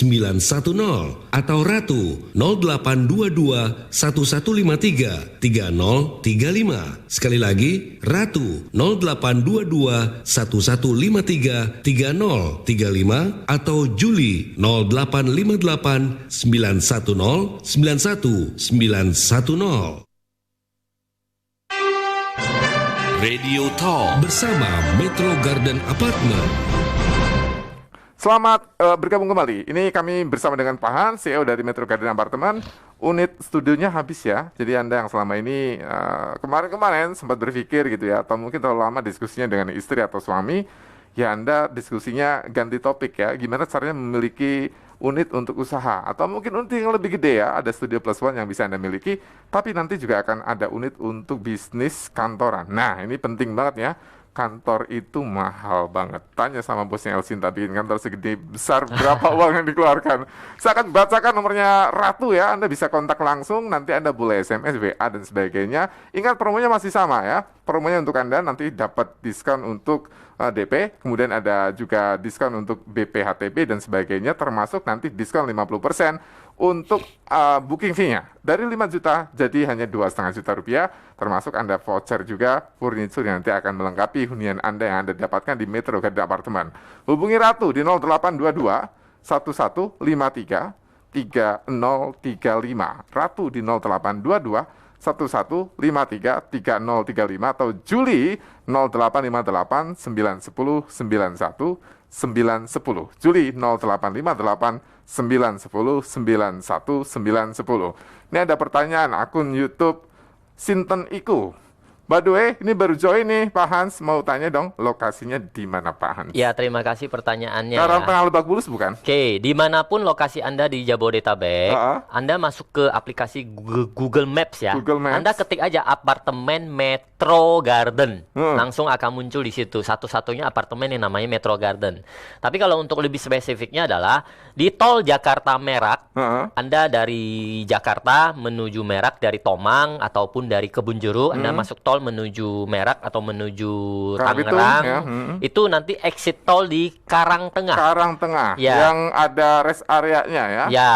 A: atau Ratu 0822 1153 3035. Sekali lagi, Ratu 0822 1153 3035 atau Juli 0858 910 91910. Radio Talk bersama Metro Garden Apartment.
B: Selamat bergabung kembali. Ini kami bersama dengan Pak Han, CEO dari Metro Garden Apartment. Unit studionya habis ya. Jadi Anda yang selama ini kemarin-kemarin sempat berpikir gitu ya, atau mungkin terlalu lama diskusinya dengan istri atau suami, ya Anda diskusinya ganti topik ya. Gimana caranya memiliki unit untuk usaha, atau mungkin unit yang lebih gede ya, ada Studio Plus One yang bisa Anda miliki, tapi nanti juga akan ada unit untuk bisnis kantoran. Nah, ini penting banget ya. Kantor itu mahal banget. Tanya sama bosnya Elsinta, bikin kantor segede besar berapa uang yang dikeluarkan. Saya akan bacakan nomornya Ratu ya. Anda bisa kontak langsung, nanti Anda boleh SMS, WA dan sebagainya. Ingat promonya masih sama ya. Promonya untuk Anda nanti dapat diskon untuk DP, kemudian ada juga diskon untuk BPHTB dan sebagainya, termasuk nanti diskon 50% untuk booking fee-nya. Dari 5 juta jadi hanya 2,5 juta rupiah, termasuk Anda voucher juga furniture yang nanti akan melengkapi hunian Anda yang Anda dapatkan di Metro Garden Apartment. Hubungi Ratu di 0822 1153 3035. Ratu di 0822 1153 3035 atau Juli 0858 910 91 910. Juli 0858 910 91 910. Ini ada pertanyaan akun YouTube Sinten Iku. By the way, ini baru join nih Pak Hans, mau tanya dong lokasinya di mana Pak Hans?
C: Ya, terima kasih pertanyaannya.
B: Karangtengah Lebak Bulus bukan?
C: Oke, dimanapun lokasi Anda di Jabodetabek, Anda masuk ke aplikasi Google Maps ya.
B: Google Maps.
C: Anda ketik aja apartemen Metro Garden, langsung akan muncul di situ. Satu-satunya apartemen yang namanya Metro Garden. Tapi kalau untuk lebih spesifiknya adalah di Tol Jakarta Merak. Anda dari Jakarta menuju Merak dari Tomang ataupun dari Kebunjuru, Anda masuk tol menuju Merak atau menuju Tangerang,
B: ya.
C: Itu nanti exit tol di Karangtengah.
B: Karangtengah,
C: Ya.
B: yang ada rest area-nya ya.
C: Ya,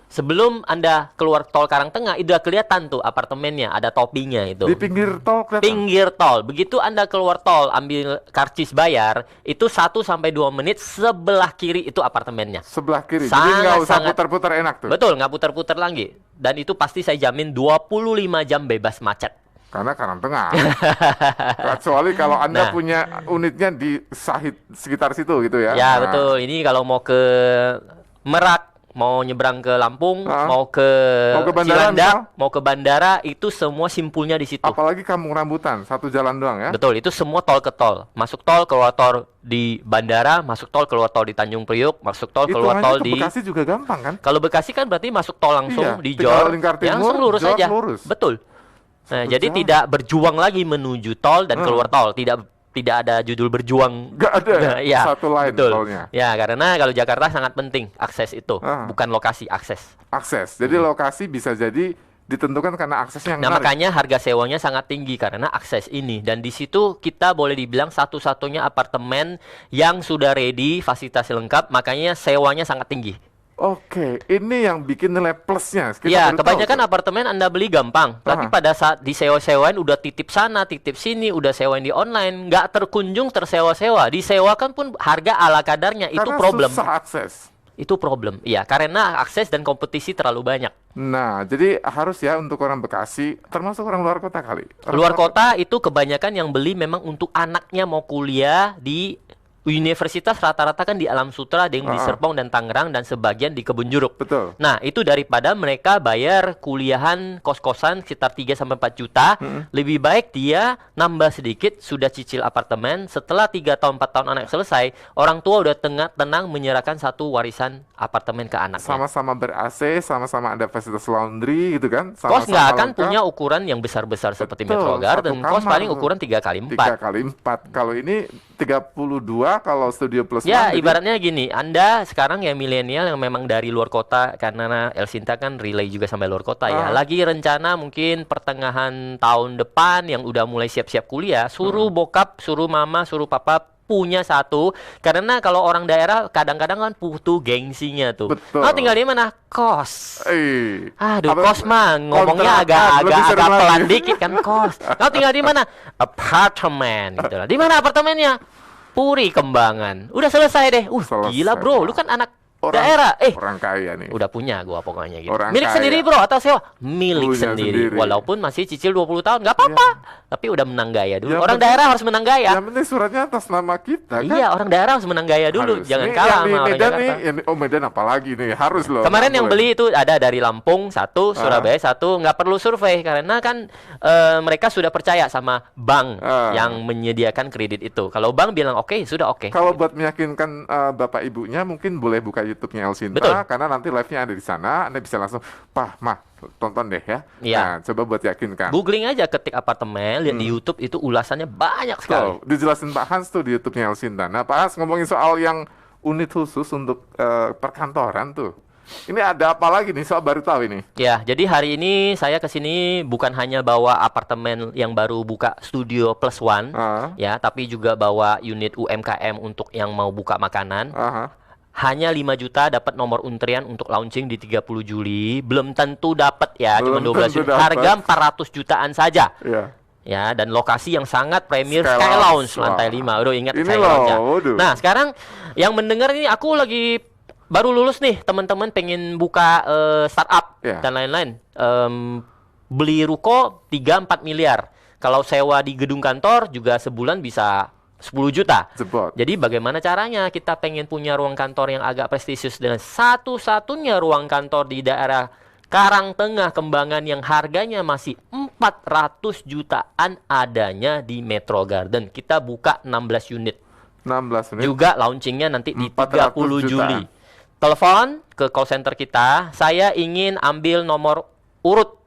C: sebelum Anda keluar tol Karangtengah, itu udah kelihatan tuh apartemennya, ada topinya itu.
B: Di pinggir tol kelihatan.
C: Pinggir tol. Begitu Anda keluar tol, ambil karcis bayar, itu 1-2 menit sebelah kiri itu apartemennya.
B: Sebelah kiri. Jadi nggak usah
C: Sangat-
B: putar-putar, enak tuh.
C: Betul, nggak putar-putar lagi. Dan itu pasti saya jamin 25 jam bebas macet.
B: Karena Karangtengah. Kecuali kalau Anda
C: Nah.
B: punya unitnya di sekitar situ gitu ya.
C: Ya,
B: Nah,
C: betul. Ini kalau mau ke Merak, mau nyebrang ke Lampung, mau ke
B: bandara
C: Cilandak,
B: misal?
C: mau ke bandara, itu semua simpulnya di situ.
B: apalagi Kampung Rambutan, satu jalan doang ya.
C: Betul, itu semua tol ke tol. Masuk tol, keluar tol di bandara, masuk tol, keluar tol di Tanjung Priuk, masuk tol, keluar
B: Hitungannya
C: tol
B: ke
C: di...
B: Bekasi juga gampang kan?
C: Kalau Bekasi kan berarti masuk tol langsung
B: Iya,
C: di
B: tinggal
C: Jor,
B: lingkar timur,
C: langsung lurus
B: Jor,
C: aja.
B: lurus.
C: Betul. Nah,
B: Satu
C: jadi
B: jam.
C: tidak berjuang lagi menuju tol dan keluar tol, tidak ada judul berjuang.
B: Nggak ada ya?
C: Ya,
B: Satu line
C: betul.
B: tolnya.
C: Ya, karena kalau Jakarta sangat penting akses itu, bukan lokasi, akses.
B: Akses. Jadi lokasi bisa jadi ditentukan karena aksesnya yang
C: Nah,
B: menarik.
C: makanya harga sewanya sangat tinggi karena akses ini. Dan di situ kita boleh dibilang satu-satunya apartemen yang sudah ready, fasilitas lengkap, makanya sewanya sangat tinggi.
B: Oke, ini yang bikin nilai plusnya. Kita
C: Ya,
B: baru tahu
C: kebanyakan
B: tuh.
C: apartemen Anda beli gampang, tapi pada saat disewa-sewain udah titip sana, titip sini, udah sewain di online, nggak terkunjung tersewa-sewa. Disewakan pun harga ala kadarnya, itu
B: Karena
C: problem.
B: susah akses.
C: Itu problem. Iya, karena akses dan kompetisi terlalu banyak.
B: Nah, jadi harus ya untuk orang Bekasi, termasuk orang luar kota kali. Orang
C: Luar kota itu kebanyakan yang beli memang untuk anaknya mau kuliah di universitas rata-rata kan di Alam Sutera, ada yang di Serpong dan Tangerang, dan sebagian di Kebun Jeruk.
B: Betul.
C: Nah, itu daripada mereka bayar kuliahan kos-kosan sekitar 3-4 juta, lebih baik dia nambah sedikit, sudah cicil apartemen, setelah 3 tahun 4 tahun anak selesai, orang tua udah tenang menyerahkan satu warisan apartemen ke anaknya.
B: Sama-sama ber-AC, sama-sama ada fasilitas laundry gitu kan.
C: Kos
B: Sama-sama
C: nggak akan
B: lengkap.
C: punya ukuran yang besar-besar seperti
B: Betul,
C: Metro Garden.
B: satu
C: Kos
B: kamar
C: paling
B: tuh.
C: ukuran 3x4.
B: 3x4. Kalau ini 32 kalau studio plus
C: Ya,
B: one, jadi
C: ibaratnya gini, Anda sekarang ya milenial yang memang dari luar kota, karena El Sinta kan relay juga sampai luar kota ya. Lagi rencana mungkin pertengahan tahun depan yang udah mulai siap-siap kuliah, suruh bokap, suruh mama, suruh papa punya satu, karena kalau orang daerah kadang-kadang kan butuh gengsinya tuh.
B: Betul.
C: Kau tinggal di mana? Kos. Aduh,
B: Apa-
C: kos mah ngomongnya
B: kontrakan, lebih
C: agak
B: serem lagi.
C: pelan dikit kan, kos. Kau tinggal di mana? Apartemen gitu lah. Di mana apartemennya? Puri Kembangan. Udah selesai deh.
B: Selesai,
C: Gila bro,
B: Bro.
C: lu kan anak
B: Orang-
C: daerah.
B: orang kaya nih.
C: Udah punya gua pokoknya gitu.
B: Orang
C: Milik
B: kaya.
C: sendiri bro atau sewa? Milik
B: Punya
C: sendiri.
B: sendiri.
C: Walaupun masih cicil 20 tahun, nggak apa-apa. Tapi udah menang gaya dulu.
B: Yang
C: Orang
B: penting-
C: daerah harus menang gaya.
B: Yang penting suratnya atas nama kita kan.
C: Iya, orang daerah harus menang gaya dulu.
B: Harus.
C: Jangan
B: Nih,
C: kalah
B: yang
C: sama
B: di
C: orang
B: Medan
C: Jakarta.
B: nih, oh Medan apalagi nih, harus loh.
C: Kemarin
B: nggak
C: yang
B: boleh.
C: beli itu ada dari Lampung satu, Surabaya satu, nggak perlu survei karena kan mereka sudah percaya sama bank yang menyediakan kredit itu. Kalau bank bilang oke, sudah oke.
B: Kalau buat meyakinkan bapak ibunya mungkin boleh buka YouTube-nya El Sinta,
C: Betul.
B: karena nanti live-nya ada di sana, Anda bisa langsung, "Pah, Mah, tonton deh ya."
C: Iya.
B: Nah, coba buat yakinkan.
C: Googling aja, ketik apartemen, lihat di YouTube itu ulasannya banyak sekali.
B: Tuh, dijelasin Pak Hans tuh di YouTube-nya El Sinta. Nah, Pak Hans ngomongin soal yang unit khusus untuk perkantoran tuh. Ini ada apa lagi nih? Soal baru tahu ini.
C: Ya, jadi hari ini saya ke sini bukan hanya bawa apartemen yang baru buka studio plus one, ya, tapi juga bawa unit UMKM untuk yang mau buka makanan. Hanya 5 juta dapat nomor untrian untuk launching di 30 Juli. Belum tentu dapat ya, cuma
B: Belum
C: 12
B: tentu
C: juta.
B: dapat.
C: Harga 400 jutaan saja.
B: Iya.
C: Ya, dan lokasi yang sangat premier,
B: Sky
C: Sky Lounge
B: Lounge.
C: lantai
B: Wah.
C: 5. Udah ingat
B: Ini
C: Sky
B: loh,
C: Lounge-nya.
B: waduh.
C: Nah, sekarang yang mendengar ini aku lagi baru lulus nih, teman-teman pengen buka startup
B: Ya.
C: dan lain-lain. Beli ruko 3-4 miliar. Kalau sewa di gedung kantor juga sebulan bisa 10 juta.
B: Jebot.
C: Jadi bagaimana caranya kita pengen punya ruang kantor yang agak prestisius dan satu-satunya ruang kantor di daerah Karangtengah Kembangan yang harganya masih 400 jutaan adanya di Metro Garden. Kita buka 16 unit.
B: 16 menit.
C: Juga launchingnya nanti di
B: 400
C: 30
B: juta.
C: Juli. Telepon ke call center kita, saya ingin ambil nomor urut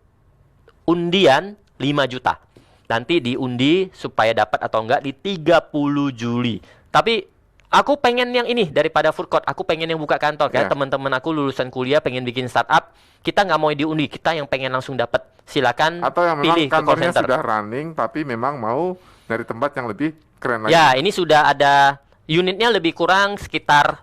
C: undian 5 juta. Nanti diundi supaya dapat atau enggak di 30 Juli. Tapi aku pengen yang ini daripada food court. Aku pengen yang buka kantor. Kayak
B: Ya.
C: teman-teman aku lulusan kuliah pengen bikin startup. Kita nggak mau diundi. Kita yang pengen langsung dapat. Silakan
B: Atau yang memang
C: pilih ke call
B: kantornya
C: center.
B: sudah running tapi memang mau dari tempat yang lebih keren lagi.
C: Ya, ini sudah ada unitnya lebih kurang sekitar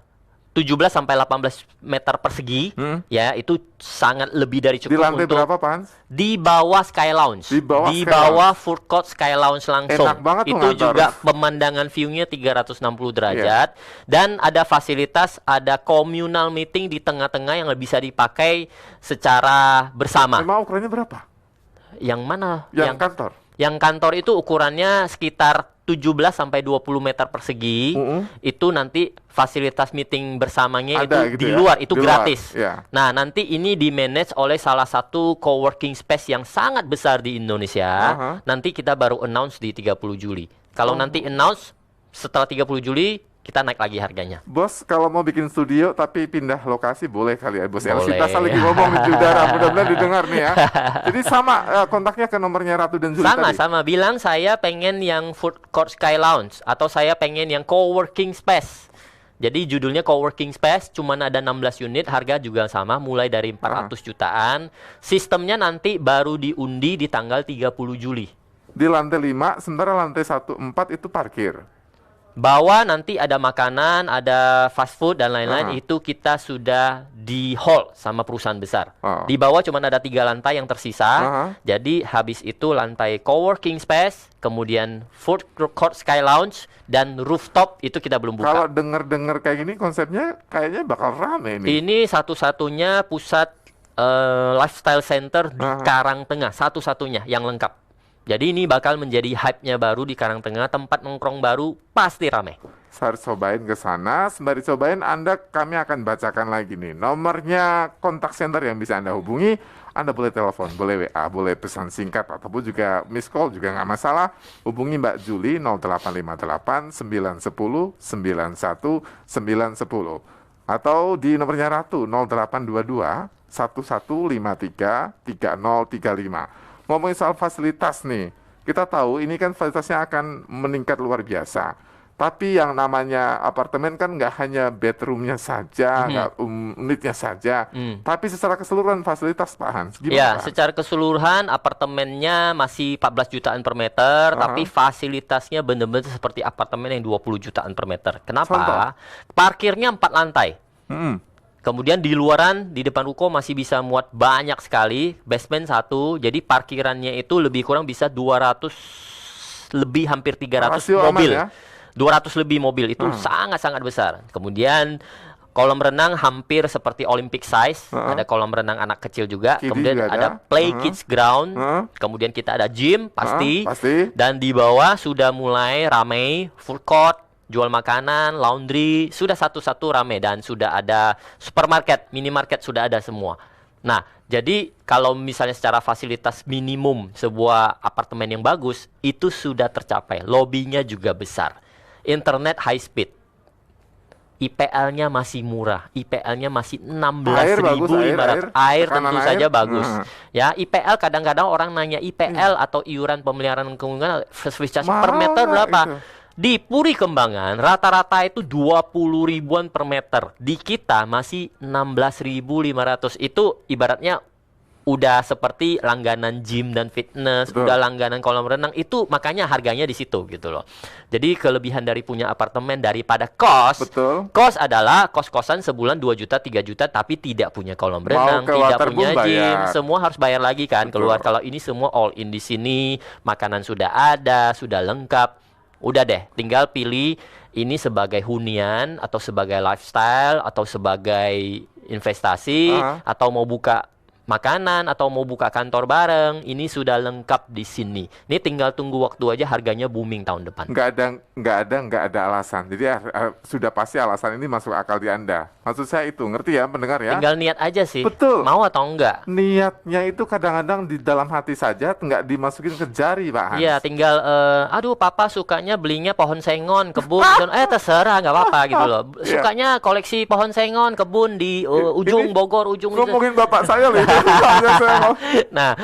C: 17 sampai 18 meter persegi. Ya, itu sangat lebih dari
B: Di
C: cukup
B: lantai
C: untuk
B: berapa, Pak Hans?
C: di bawah Sky Lounge.
B: Di bawah Sky
C: bawah food court Sky Lounge langsung.
B: Enak banget tuh
C: Itu
B: ngantor.
C: juga pemandangan view-nya 360 derajat dan ada fasilitas, ada communal meeting di tengah-tengah yang bisa dipakai secara bersama.
B: Memang ukurannya berapa?
C: Yang mana?
B: Yang kantor.
C: Yang kantor itu ukurannya sekitar 17 sampai 20 meter persegi. Itu nanti fasilitas meeting bersamanya
B: Ada
C: itu
B: gitu
C: di
B: ya?
C: luar, itu
B: Di luar,
C: gratis.
B: ya.
C: Nah, nanti ini di-manage oleh salah satu co-working space yang sangat besar di Indonesia. Nanti kita baru announce di 30 Juli. Kalau nanti announce setelah 30 Juli, kita naik lagi harganya.
B: Bos, kalau mau bikin studio tapi pindah lokasi boleh kali ya, Bos. El
C: Boleh.
B: Sinta lagi ngomong di udara, mudah-mudahan didengar nih ya. Jadi sama kontaknya ke nomornya Ratu dan Juli tadi.
C: Sama bilang saya pengen yang food court Sky Lounge atau saya pengen yang co-working space. Jadi judulnya co-working space, cuman ada 16 unit, harga juga sama, mulai dari 400 jutaan. Sistemnya nanti baru diundi di tanggal 30 Juli.
B: Di lantai 5, sementara lantai 1-4 itu parkir.
C: Bawah nanti ada makanan, ada fast food dan lain-lain, itu kita sudah di hall sama perusahaan besar. Di bawah cuma ada 3 lantai yang tersisa. Jadi habis itu lantai coworking space, kemudian food court Sky Lounge, dan rooftop itu kita belum buka.
B: Kalau denger-denger kayak gini konsepnya kayaknya bakal rame nih.
C: Ini satu-satunya pusat lifestyle center di Karangtengah, satu-satunya yang lengkap. Jadi ini bakal menjadi hype-nya baru di Karangtengah, tempat nongkrong baru pasti ramai.
B: Harus cobain ke sana. Sembari cobain, kami akan bacakan lagi nih nomornya kontak center yang bisa Anda hubungi. Anda boleh telepon, boleh WA, boleh pesan singkat ataupun juga miss call juga nggak masalah. Hubungi Mbak Juli 0858 910 91 910 atau di nomornya Ratu 0822 1153 3035. Ngomongin soal fasilitas nih, kita tahu ini kan fasilitasnya akan meningkat luar biasa. Tapi yang namanya apartemen kan nggak hanya bedroomnya saja, nggak unitnya saja, tapi secara keseluruhan fasilitas Pak Hans, gimana
C: Ya,
B: Pak Hans?
C: secara keseluruhan apartemennya masih 14 jutaan per meter, tapi fasilitasnya benar-benar seperti apartemen yang 20 jutaan per meter. Kenapa?
B: Contoh?
C: Parkirnya 4 lantai.
B: Mm-mm.
C: Kemudian di luaran, di depan ruko masih bisa muat banyak sekali, basement 1, jadi parkirannya itu lebih kurang bisa 200 lebih, hampir 300
B: Rasio aman
C: mobil.
B: ya?
C: 200 lebih mobil itu sangat-sangat besar. Kemudian kolam renang hampir seperti Olympic size, ada kolam renang anak kecil juga.
B: Kiddie
C: Kemudian
B: juga
C: ada play kids ground. Kemudian kita ada gym pasti.
B: Pasti.
C: Dan di bawah sudah mulai ramai, full court, jual makanan, laundry, sudah satu-satu ramai dan sudah ada supermarket, minimarket sudah ada semua. Nah, jadi kalau misalnya secara fasilitas minimum sebuah apartemen yang bagus itu sudah tercapai. Lobbynya juga besar. Internet high speed. IPL-nya masih murah. IPL-nya masih
B: Air bagus,
C: 16.500. Air
B: tekanan
C: tentu
B: air.
C: saja bagus. Ya, IPL kadang-kadang orang nanya IPL atau iuran pemeliharaan lingkungan service charge per
B: Mahal
C: meter
B: nggak
C: berapa?
B: itu?
C: Di Puri Kembangan rata-rata itu 20 ribuan per meter. Di kita masih 16.500. Itu ibaratnya udah seperti langganan gym dan fitness,
B: Betul.
C: udah langganan kolam renang, itu makanya harganya di situ gitu loh. Jadi kelebihan dari punya apartemen daripada kos,
B: Betul.
C: kos adalah kos-kosan sebulan 2 juta, 3 juta tapi tidak punya kolam renang,
B: ke
C: tidak
B: Waterboom
C: punya gym,
B: bayar.
C: semua harus bayar lagi kan
B: Betul.
C: keluar. Kalau ini semua all in di sini, makanan sudah ada, sudah lengkap. Udah deh, tinggal pilih ini sebagai hunian atau sebagai lifestyle atau sebagai investasi atau mau buka makanan atau mau buka kantor bareng, ini sudah lengkap di sini. Ini tinggal tunggu waktu aja, harganya booming tahun depan.
B: Nggak ada alasan. Jadi sudah pasti alasan ini masuk akal di Anda. Maksud saya itu, ngerti ya pendengar ya?
C: Tinggal niat aja sih.
B: Betul.
C: Mau atau enggak.
B: Niatnya itu kadang-kadang di dalam hati saja, nggak dimasukin ke jari Pak Hans.
C: Iya, tinggal aduh papa sukanya belinya pohon sengon, kebun, terserah nggak apa-apa gitu loh. Sukanya koleksi pohon sengon, kebun di ujung
B: Ini
C: Bogor, ujung itu.
B: ngomongin bapak saya loh. Saya mau.
C: Nah,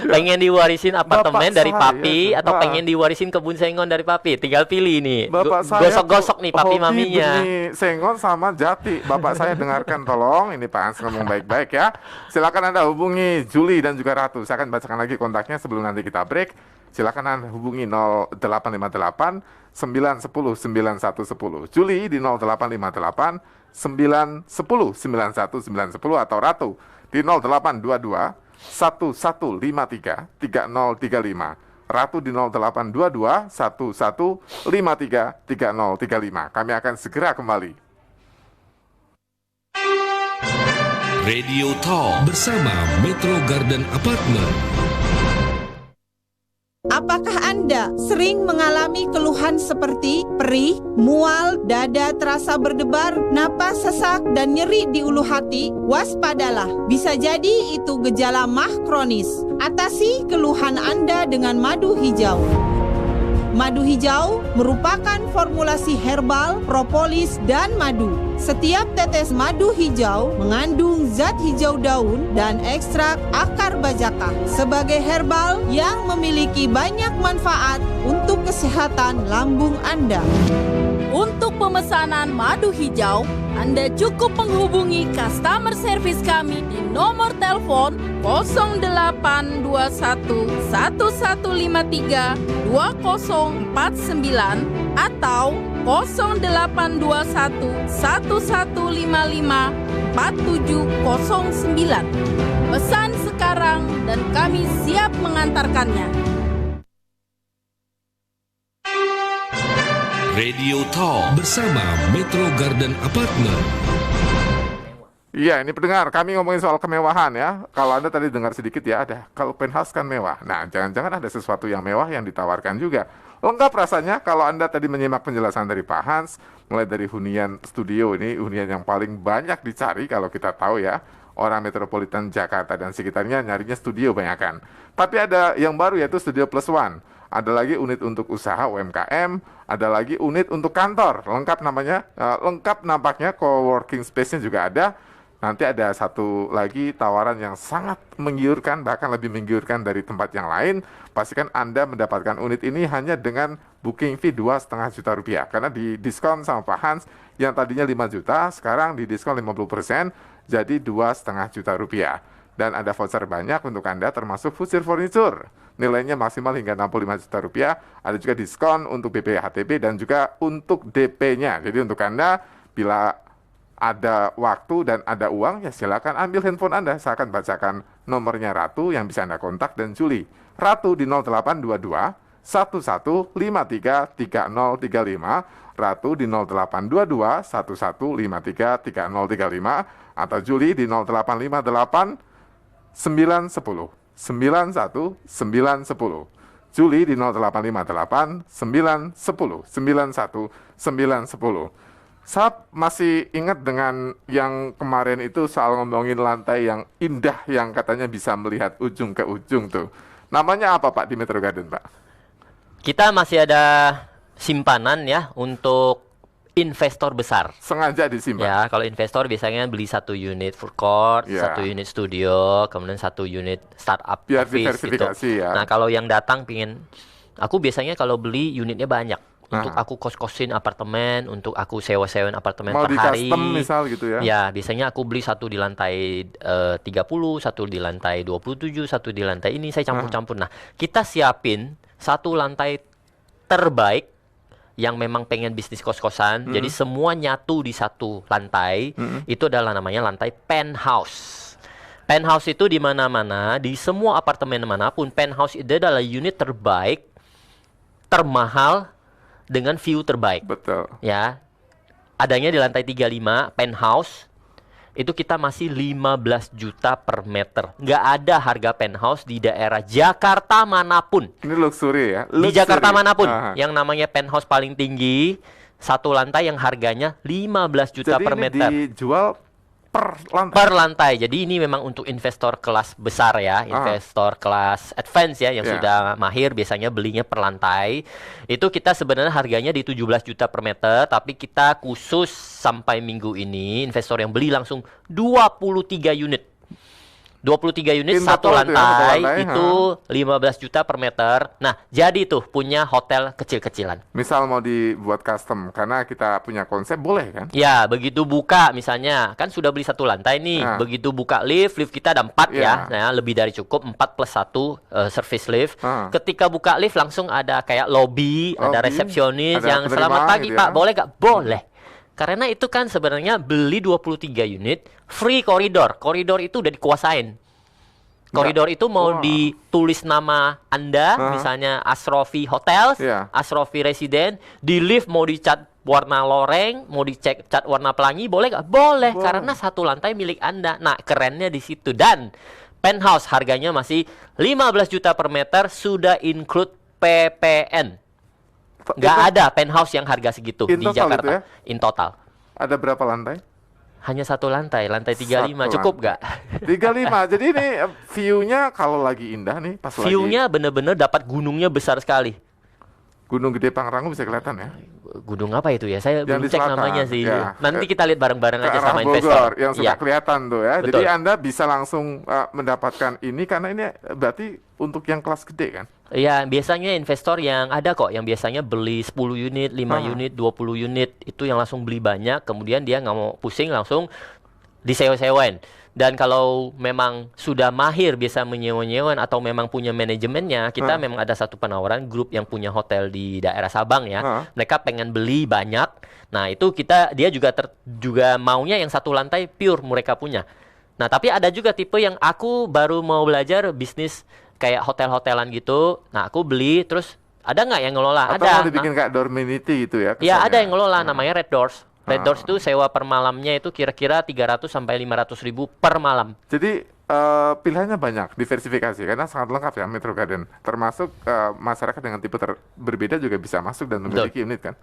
C: pengen diwarisin apartemen
B: Bapak
C: dari
B: saya,
C: papi atau
B: Pak.
C: pengen diwarisin kebun sengon dari papi, tinggal pilih nih.
B: Bapak saya
C: Gosok-gosok nih papi
B: hobi
C: maminya.
B: benih sengon sama jati. Bapak saya dengarkan tolong, ini Pak Hans ngomong baik-baik ya. Silakan Anda hubungi Juli dan juga Ratu. Saya akan bacakan lagi kontaknya sebelum nanti kita break. Silakan Anda hubungi 0858 910 9110. Juli di 0858 910 91 910 atau Ratu di 0822 1153 3035. Ratu di 0822 1153 3035. Kami akan segera kembali.
A: Radio Talk bersama Metro Garden Apartment.
D: Apakah Anda sering mengalami keluhan seperti perih, mual, dada terasa berdebar, napas sesak, dan nyeri di ulu hati? Waspadalah, bisa jadi itu gejala MAH kronis. Atasi keluhan Anda dengan madu hijau. Madu hijau merupakan formulasi herbal, propolis, dan madu. Setiap tetes madu hijau mengandung zat hijau daun dan ekstrak akar bajaka sebagai herbal yang memiliki banyak manfaat untuk kesehatan lambung Anda.
E: Untuk pemesanan madu hijau, Anda cukup menghubungi customer service kami di nomor telepon 0821 1153 2049 atau 0821 1155 4709. Pesan sekarang dan kami siap mengantarkannya.
A: Radio Talk bersama Metro Garden Apartment.
B: Iya, ini pendengar, kami ngomongin soal kemewahan ya. Kalau Anda tadi dengar sedikit ya, ada kalau penthouse kan mewah. Nah, jangan-jangan ada sesuatu yang mewah yang ditawarkan juga. Lengkap rasanya kalau Anda tadi menyimak penjelasan dari Pak Hans, mulai dari hunian studio ini, hunian yang paling banyak dicari kalau kita tahu ya, orang metropolitan Jakarta dan sekitarnya nyarinya studio banyakan. Tapi ada yang baru yaitu Studio Plus One. Ada lagi unit untuk usaha UMKM, ada lagi unit untuk kantor. Lengkap namanya, lengkap nampaknya, co-working space-nya juga ada. Nanti ada satu lagi tawaran yang sangat menggiurkan, bahkan lebih menggiurkan dari tempat yang lain. Pastikan Anda mendapatkan unit ini hanya dengan booking fee 2,5 juta rupiah. Karena di diskon sama Pak Hans, yang tadinya 5 juta, sekarang di diskon 50%, jadi 2,5 juta rupiah. Dan ada voucher banyak untuk Anda, termasuk Future Furniture. Nilainya maksimal hingga 65 juta rupiah. Ada juga diskon untuk BPHTB dan juga untuk DP-nya. Jadi untuk Anda, bila ada waktu dan ada uang, ya silakan ambil handphone Anda. Saya akan bacakan nomornya Ratu yang bisa Anda kontak dan Juli. Ratu di 0822 1153 3035, Ratu di 0822 1153 3035, atau Juli di 0858 910 91 910. Juli di 0858 910 91 910. Saya masih ingat dengan yang kemarin itu soal ngomongin lantai yang indah yang katanya bisa melihat ujung ke ujung tuh. Namanya apa Pak di Metro Garden Pak?
C: Kita masih ada simpanan ya untuk investor besar.
B: Sengaja disimpan?
C: Ya, kalau investor biasanya beli 1 unit food court,
B: Ya.
C: 1 unit studio, kemudian 1 unit startup
B: Biar
C: office
B: diversifikasi
C: gitu.
B: ya.
C: Nah, kalau yang datang pingin, aku biasanya kalau beli unitnya banyak. Untuk aku kos-kosin apartemen, untuk aku sewa-sewain apartemen
B: Mau
C: per
B: di
C: hari.
B: custom misal gitu ya?
C: Ya, biasanya aku beli 1 di lantai 30, 1 di lantai 27, 1 di lantai ini, saya campur-campur. Nah, kita siapin 1 lantai terbaik yang memang pengen bisnis kos-kosan. Jadi semua nyatu di 1 lantai. Itu adalah namanya lantai penthouse. Penthouse itu di mana-mana, di semua apartemen manapun, penthouse itu adalah unit terbaik, termahal, dengan view terbaik.
B: Betul.
C: Ya, adanya di lantai 35 penthouse. Itu kita masih 15 juta per meter. Nggak ada harga penthouse di daerah Jakarta manapun.
B: Ini luxury ya?
C: Di
B: Luxury.
C: Jakarta manapun.
B: Aha.
C: Yang namanya penthouse paling tinggi, 1 lantai yang harganya 15 juta
B: Jadi
C: per
B: ini
C: meter.
B: dijual per lantai?
C: Per lantai. Jadi ini memang untuk investor kelas besar ya, investor kelas advance ya, yang
B: Ya.
C: sudah mahir biasanya belinya per lantai. Itu kita sebenarnya harganya di 17 juta per meter, tapi kita khusus sampai minggu ini investor yang beli langsung 23 unit. 23 unit
B: In
C: satu
B: total itu ya, satu
C: lantai
B: lantai,
C: itu 15 juta per meter. Nah, jadi tuh punya hotel kecil-kecilan.
B: Misal mau dibuat custom, karena kita punya konsep, boleh kan?
C: Ya, begitu buka misalnya, kan sudah beli 1 lantai nih.
B: Nah.
C: Begitu buka lift kita ada 4
B: Ya.
C: ya. Nah, lebih dari cukup 4 plus 1 service lift.
B: Ah.
C: Ketika buka lift langsung ada kayak lobby, ada
B: Lobby,
C: resepsionis
B: ada
C: yang
B: penerima
C: selamat pagi
B: gitu
C: Pak,
B: ya.
C: boleh gak? Boleh. Karena itu kan sebenarnya beli 23 unit, free koridor. Koridor itu udah dikuasain. Koridor itu mau
B: Wah.
C: ditulis nama Anda, misalnya Asrofi Hotels,
B: Iya.
C: Asrofi Resident, di lift mau dicat warna loreng, mau dicek cat warna pelangi, boleh nggak? Boleh, karena 1 lantai milik Anda. Nah, kerennya di situ. Dan penthouse harganya masih 15 juta per meter, sudah include PPN. Nggak
B: Itu
C: ada penthouse yang harga segitu
B: In
C: di
B: total
C: Jakarta.
B: itu ya?
C: In total.
B: Ada berapa lantai?
C: Hanya 1 lantai, lantai 35.
B: 1
C: Cukup
B: lantai.
C: nggak?
B: 35. Jadi ini view-nya kalau lagi indah nih, pas
C: View-nya bener-bener dapat gunungnya besar sekali.
B: lagi Gunung Gede Pangrango bisa kelihatan ya.
C: Gunung apa itu ya? Saya
B: Yang
C: belum
B: di
C: cek
B: selatan,
C: namanya sih.
B: ya.
C: Nanti kita lihat bareng-bareng
B: Ke
C: aja
B: arah
C: sama
B: Bogor,
C: investor.
B: yang suka
C: Iya.
B: kelihatan tuh ya.
C: Betul.
B: Jadi Anda bisa langsung mendapatkan ini karena ini berarti untuk yang kelas gede kan.
C: Iya, biasanya investor yang ada kok, yang biasanya beli 10 unit, 5 unit, 20 unit, itu yang langsung beli banyak, kemudian dia nggak mau pusing, langsung disewa-sewain. Dan kalau memang sudah mahir bisa menyewa-nyewain atau memang punya manajemennya, kita memang ada satu penawaran grup yang punya hotel di daerah Sabang ya. Mereka pengen beli banyak. Nah, itu dia juga maunya yang 1 lantai pure mereka punya. Nah, tapi ada juga tipe yang aku baru mau belajar bisnis kayak hotel-hotelan gitu. Nah, aku beli terus ada nggak yang ngelola?
B: Atau
C: Ada.
B: mau dibikin kayak dormity gitu ya.
C: Ya, ada
B: kesannya.
C: yang ngelola namanya Red Doors. Red Doors itu sewa per malamnya itu kira-kira 300 sampai 500 ribu per malam.
B: Jadi pilihannya banyak, diversifikasi karena sangat lengkap ya Metro Garden. Termasuk masyarakat dengan tipe berbeda juga bisa masuk dan memiliki unit kan.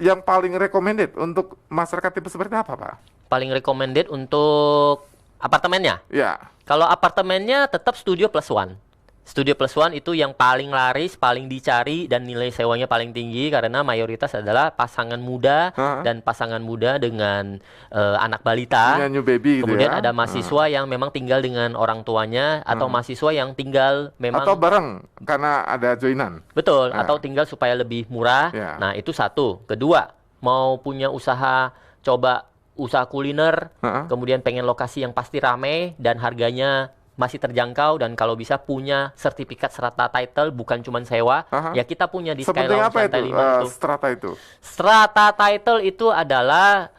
B: Yang paling recommended untuk masyarakat tipe seperti apa, Pak?
C: Paling recommended untuk apartemennya.
B: Ya.
C: Kalau apartemennya tetap Studio Plus One. Studio Plus One itu yang paling laris, paling dicari, dan nilai sewanya paling tinggi karena mayoritas adalah pasangan muda dan pasangan muda dengan anak balita.
B: Punya new baby gitu
C: Kemudian
B: ya.
C: ada mahasiswa yang memang tinggal dengan orang tuanya atau mahasiswa yang tinggal memang
B: Atau bareng karena ada joinan.
C: betul atau tinggal supaya lebih murah.
B: Ya.
C: Nah, itu satu. Kedua, mau punya usaha coba usaha kuliner, kemudian pengen lokasi yang pasti rame dan harganya masih terjangkau dan kalau bisa punya sertifikat strata title bukan cuma sewa. Ya kita punya di
B: Seperti
C: Skylounge
B: apa
C: lantai
B: itu
C: 5 itu.
B: strata itu?
C: Strata title itu adalah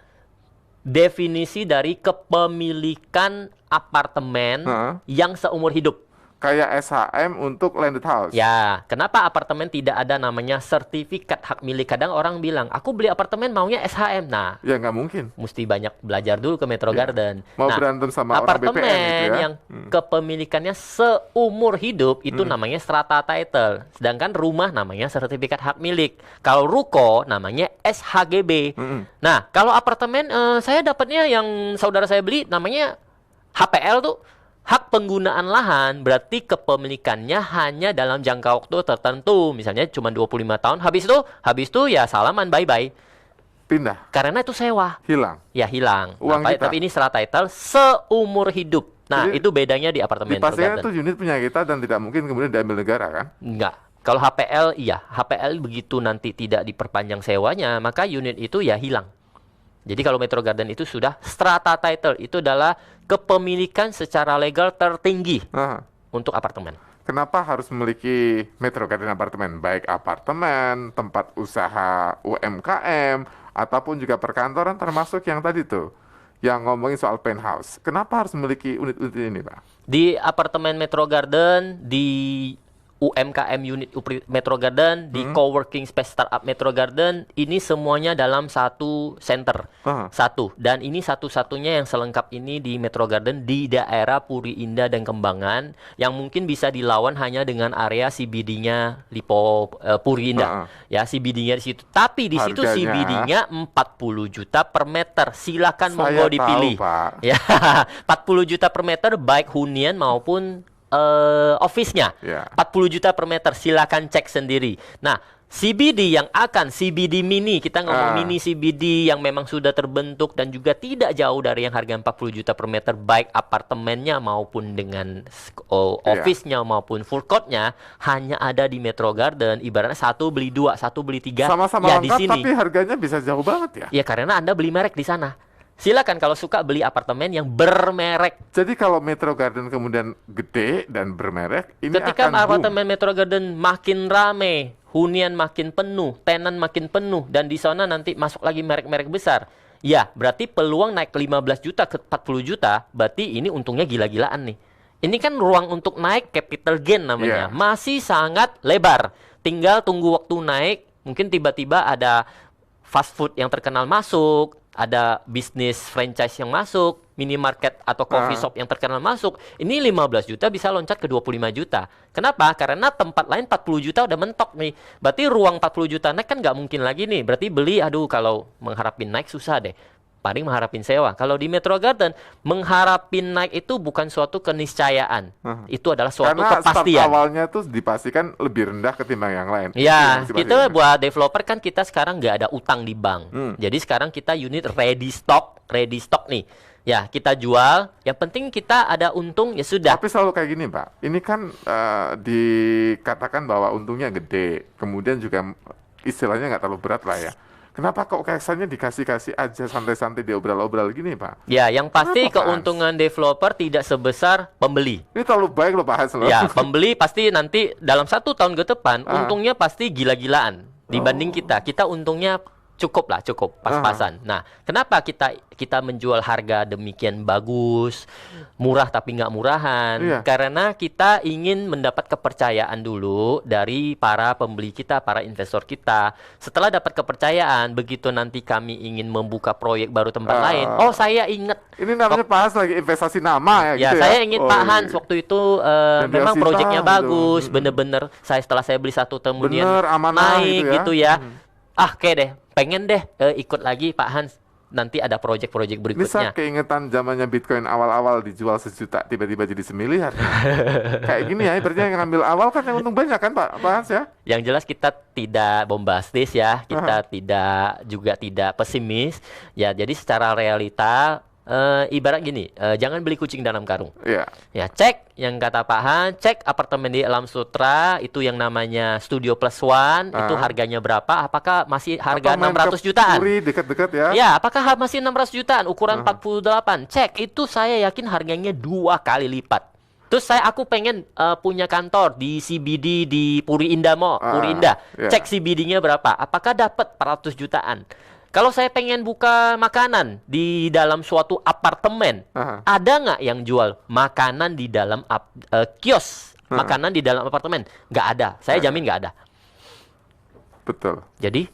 C: definisi dari kepemilikan apartemen yang seumur hidup.
B: Kayak SHM untuk landed house.
C: Ya, kenapa apartemen tidak ada namanya sertifikat hak milik? Kadang orang bilang, aku beli apartemen maunya SHM. Nah,
B: Ya nggak mungkin.
C: mesti banyak belajar dulu ke Metro Garden.
B: Mau
C: Nah,
B: berantem sama orang
C: apartemen
B: BPN gitu ya.
C: yang kepemilikannya seumur hidup itu namanya strata title. Sedangkan rumah namanya sertifikat hak milik. Kalau ruko namanya SHGB. Nah, kalau apartemen saya dapatnya yang saudara saya beli namanya HPL tuh. Hak penggunaan lahan berarti kepemilikannya hanya dalam jangka waktu tertentu. Misalnya cuma 25 tahun. Habis itu ya salaman bye-bye.
B: Pindah,
C: Karena itu sewa.
B: hilang.
C: Ya hilang.
B: Uang kita.
C: Tapi ini strata title seumur hidup. Nah,
B: Jadi,
C: itu bedanya di apartemen
B: Dipastikan
C: Metro
B: itu
C: Garden.
B: unit punya kita dan tidak mungkin kemudian diambil negara kan?
C: Enggak. Kalau HPL iya, HPL begitu nanti tidak diperpanjang sewanya, maka unit itu ya hilang. Jadi kalau Metro Garden itu sudah strata title, itu adalah kepemilikan secara legal tertinggi untuk apartemen.
B: Kenapa harus memiliki Metro Garden apartemen? Baik apartemen, tempat usaha UMKM, ataupun juga perkantoran termasuk yang tadi tuh, yang ngomongin soal penthouse. Kenapa harus memiliki unit-unit ini, Pak?
C: Di apartemen Metro Garden, di UMKM unit Metro Garden, di coworking space startup Metro Garden, ini semuanya dalam satu center. Satu. Dan ini satu-satunya yang selengkap ini di Metro Garden di daerah Puri Indah dan Kembangan, yang mungkin bisa dilawan hanya dengan area CBD-nya Lipo Puri Indah. Ya, CBD-nya di situ. Tapi di situ
B: Harganya?
C: CBD-nya 40 juta per meter. Silakan
B: Saya
C: monggo
B: tahu,
C: dipilih.
B: Pak.
C: Ya, 40 juta per meter baik hunian maupun office-nya. 40 juta per meter, silakan cek sendiri. Nah, CBD yang akan CBD mini, kita ngomong mini CBD yang memang sudah terbentuk dan juga tidak jauh dari yang harga 40 juta per meter, baik apartemennya maupun dengan office-nya maupun full court-nya, hanya ada di Metro Garden. Ibaratnya satu beli dua, satu beli tiga.
B: Sama-sama
C: ya
B: lengkap,
C: di sini.
B: tapi harganya bisa jauh banget ya.
C: Ya karena Anda beli merek di sana. Silakan kalau suka beli apartemen yang bermerek.
B: Jadi kalau Metro Garden kemudian gede dan bermerek, ini
C: Ketika
B: akan boom.
C: apartemen Metro Garden makin rame, hunian makin penuh, tenan makin penuh, dan di sana nanti masuk lagi merek-merek besar. Ya, berarti peluang naik 15 juta ke 40 juta, berarti ini untungnya gila-gilaan nih. Ini kan ruang untuk naik capital gain namanya. Masih sangat lebar. Tinggal tunggu waktu naik, mungkin tiba-tiba ada fast food yang terkenal masuk, ada bisnis franchise yang masuk, minimarket atau coffee shop yang terkenal masuk. Ini 15 juta bisa loncat ke 25 juta. Kenapa? Karena tempat lain 40 juta udah mentok nih. Berarti ruang 40 juta naik kan nggak mungkin lagi nih. Berarti beli, aduh kalau mengharapin naik susah deh. Paling mengharapin sewa. Kalau di Metro Garden, mengharapin naik itu bukan suatu keniscayaan. Itu adalah suatu
B: Karena
C: kepastian.
B: start awalnya tuh dipastikan lebih rendah ketimbang yang lain. Itu
C: Ya,
B: yang
C: kita
B: dipastikan.
C: buat developer kan kita sekarang nggak ada utang di bank. Jadi sekarang kita unit ready stock nih. Ya, kita jual. Yang penting kita ada untung, ya sudah.
B: Tapi selalu kayak gini, Pak. Ini kan dikatakan bahwa untungnya gede. Kemudian juga istilahnya nggak terlalu berat lah ya. Kenapa kok kesannya dikasih-kasih aja santai-santai diobral-obral gini, Pak?
C: Ya, yang pasti
B: Kenapa, Pak Hans?
C: keuntungan developer tidak sebesar pembeli.
B: Ini terlalu baik loh, Pak Hans. Loh.
C: Ya, pembeli pasti nanti dalam 1 tahun ke depan untungnya pasti gila-gilaan dibanding kita. Kita untungnya cukup pas-pasan. Nah, kenapa kita menjual harga demikian bagus, murah tapi nggak murahan?
B: Iya.
C: Karena kita ingin mendapat kepercayaan dulu dari para pembeli kita, para investor kita. Setelah dapat kepercayaan, begitu nanti kami ingin membuka proyek baru tempat lain, oh saya ingat.
B: Ini namanya Pak Hans lagi investasi nama
C: Ya,
B: gitu ya?
C: saya ingin
B: Oh,
C: Pak Hans
B: iya.
C: waktu itu
B: Dan
C: memang
B: Elsinta
C: proyeknya
B: gitu.
C: bagus, bener-bener. Setelah saya beli satu kemudian
B: Bener, amanah
C: naik
B: gitu ya.
C: gitu ya. Oke deh, pengen deh ikut lagi Pak Hans. Nanti ada proyek-proyek
B: Ini
C: berikutnya.
B: saya keingetan zamannya Bitcoin awal-awal dijual 1 juta, tiba-tiba jadi 1 miliar. Kayak gini ya, berarti yang ngambil awal kan yang untung banyak kan Pak Hans ya?
C: Yang jelas kita tidak bombastis ya, kita tidak pesimis. Ya, jadi secara realita ibarat gini, jangan beli kucing dalam karung.
B: Iya.
C: Ya, cek yang kata Pak Han, cek apartemen di Alam Sutra itu yang namanya Studio Plus One, itu harganya berapa? Apakah masih harga
B: Atau main
C: 600
B: ke
C: jutaan?
B: Puri dekat-dekat ya?
C: Ya, apakah masih 600 jutaan ukuran 48? Cek, itu saya yakin harganya 2 kali lipat. Terus aku pengen punya kantor di CBD di Puri Indah Mall, Puri Indah.
B: iya.
C: Cek CBD-nya berapa? Apakah dapat 400 jutaan? Kalau saya pengen buka makanan di dalam suatu apartemen, ada nggak yang jual makanan di dalam kios makanan di dalam apartemen? Nggak ada. Saya jamin nggak ada.
B: Betul.
C: Jadi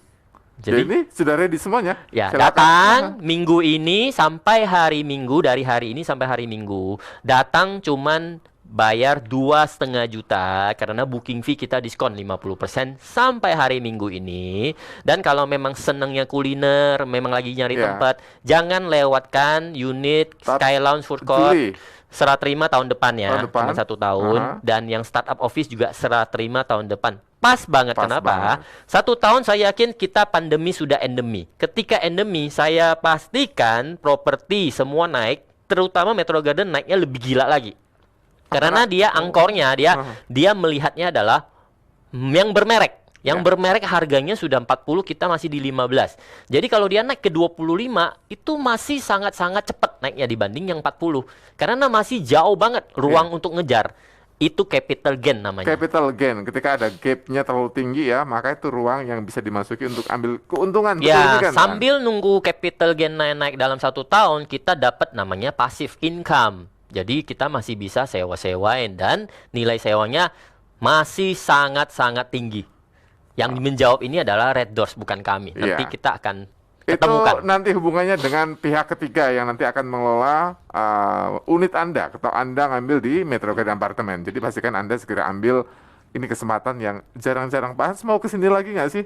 B: Jadi ini sudah ready semuanya.
C: ya,
B: Silakan.
C: datang minggu ini sampai hari Minggu, dari hari ini sampai hari Minggu. Datang cuman bayar 2,5 juta karena booking fee kita diskon 50% sampai hari Minggu ini. Dan kalau memang senangnya kuliner, memang lagi nyari
B: Iya.
C: tempat, jangan lewatkan unit Sky Lounge Food Court.
B: Juli.
C: Serah terima tahun depan ya,
B: Tahun depan.
C: cuma 1 tahun. Dan yang startup office juga serah terima tahun depan. Pas banget.
B: Pas
C: Kenapa?
B: banget.
C: 1 tahun saya yakin kita pandemi sudah endemi. Ketika endemi, saya pastikan properti semua naik, terutama Metro Garden naiknya lebih gila lagi. Karena dia angkornya, dia melihatnya adalah yang bermerek. Yang bermerek harganya sudah 40, kita masih di 15. Jadi kalau dia naik ke 25, itu masih sangat-sangat cepat naiknya dibanding yang 40. Karena masih jauh banget ruang untuk ngejar. Itu capital gain namanya.
B: Capital gain, ketika ada gap-nya terlalu tinggi ya, maka itu ruang yang bisa dimasuki untuk ambil keuntungan. Betul
C: Ya,
B: ini kan,
C: sambil nunggu capital gain naik dalam 1 tahun, kita dapat namanya passive income. Jadi kita masih bisa sewa-sewain dan nilai sewanya masih sangat-sangat tinggi. Yang menjawab ini adalah Red Doors, bukan kami. Nanti
B: Iya.
C: kita akan
B: Itu
C: ketemukan.
B: nanti hubungannya dengan pihak ketiga yang nanti akan mengelola unit Anda atau Anda ngambil di Metro Garden Apartemen. Jadi pastikan Anda segera ambil ini kesempatan yang jarang-jarang. Pak Hans mau kesini lagi nggak sih?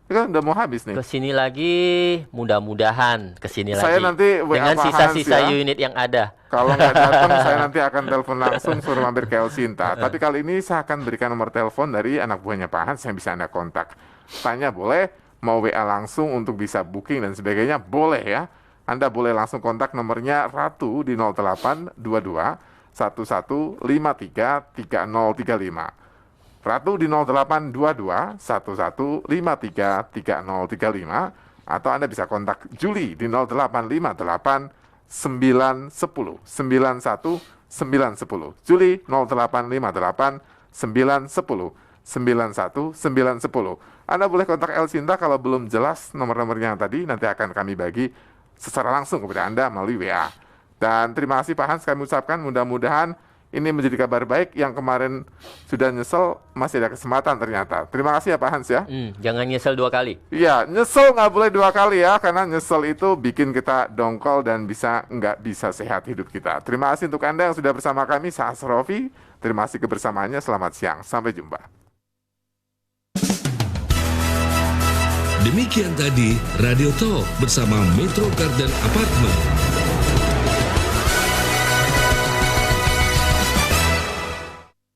B: Ini kan udah mau habis nih.
C: Kesini lagi, mudah-mudahan kesini
B: Saya
C: lagi.
B: nanti WA
C: dengan
B: Pak
C: sisa-sisa
B: Hans ya.
C: unit yang ada.
B: Kalau nggak datang, saya nanti akan telepon langsung suruh mampir ke Elsinta. Tapi kali ini saya akan berikan nomor telepon dari anak buahnya Pak Hans yang bisa Anda kontak. Tanya boleh, mau WA langsung untuk bisa booking dan sebagainya, boleh ya. Anda boleh langsung kontak nomornya Ratu di 0822 1153 3035. Ratu di 0822 1153 3035. Atau Anda bisa kontak Juli di 0858 910 91 910. Juli 0858 910 91 910. Anda boleh kontak Elsinta kalau belum jelas nomor-nomornya yang tadi, nanti akan kami bagi secara langsung kepada Anda melalui WA. Dan terima kasih Pak Hans, kami ucapkan mudah-mudahan ini menjadi kabar baik. Yang kemarin sudah nyesel, masih ada kesempatan ternyata. Terima kasih ya Pak Hans ya.
C: Jangan nyesel 2 kali.
B: Iya, nyesel nggak boleh 2 kali ya, karena nyesel itu bikin kita dongkol dan nggak bisa sehat hidup kita. Terima kasih untuk Anda yang sudah bersama kami, saya Asrofi. Terima kasih kebersamaannya, selamat siang, sampai jumpa.
A: Demikian tadi Radio Talk bersama Metro Garden Apartment.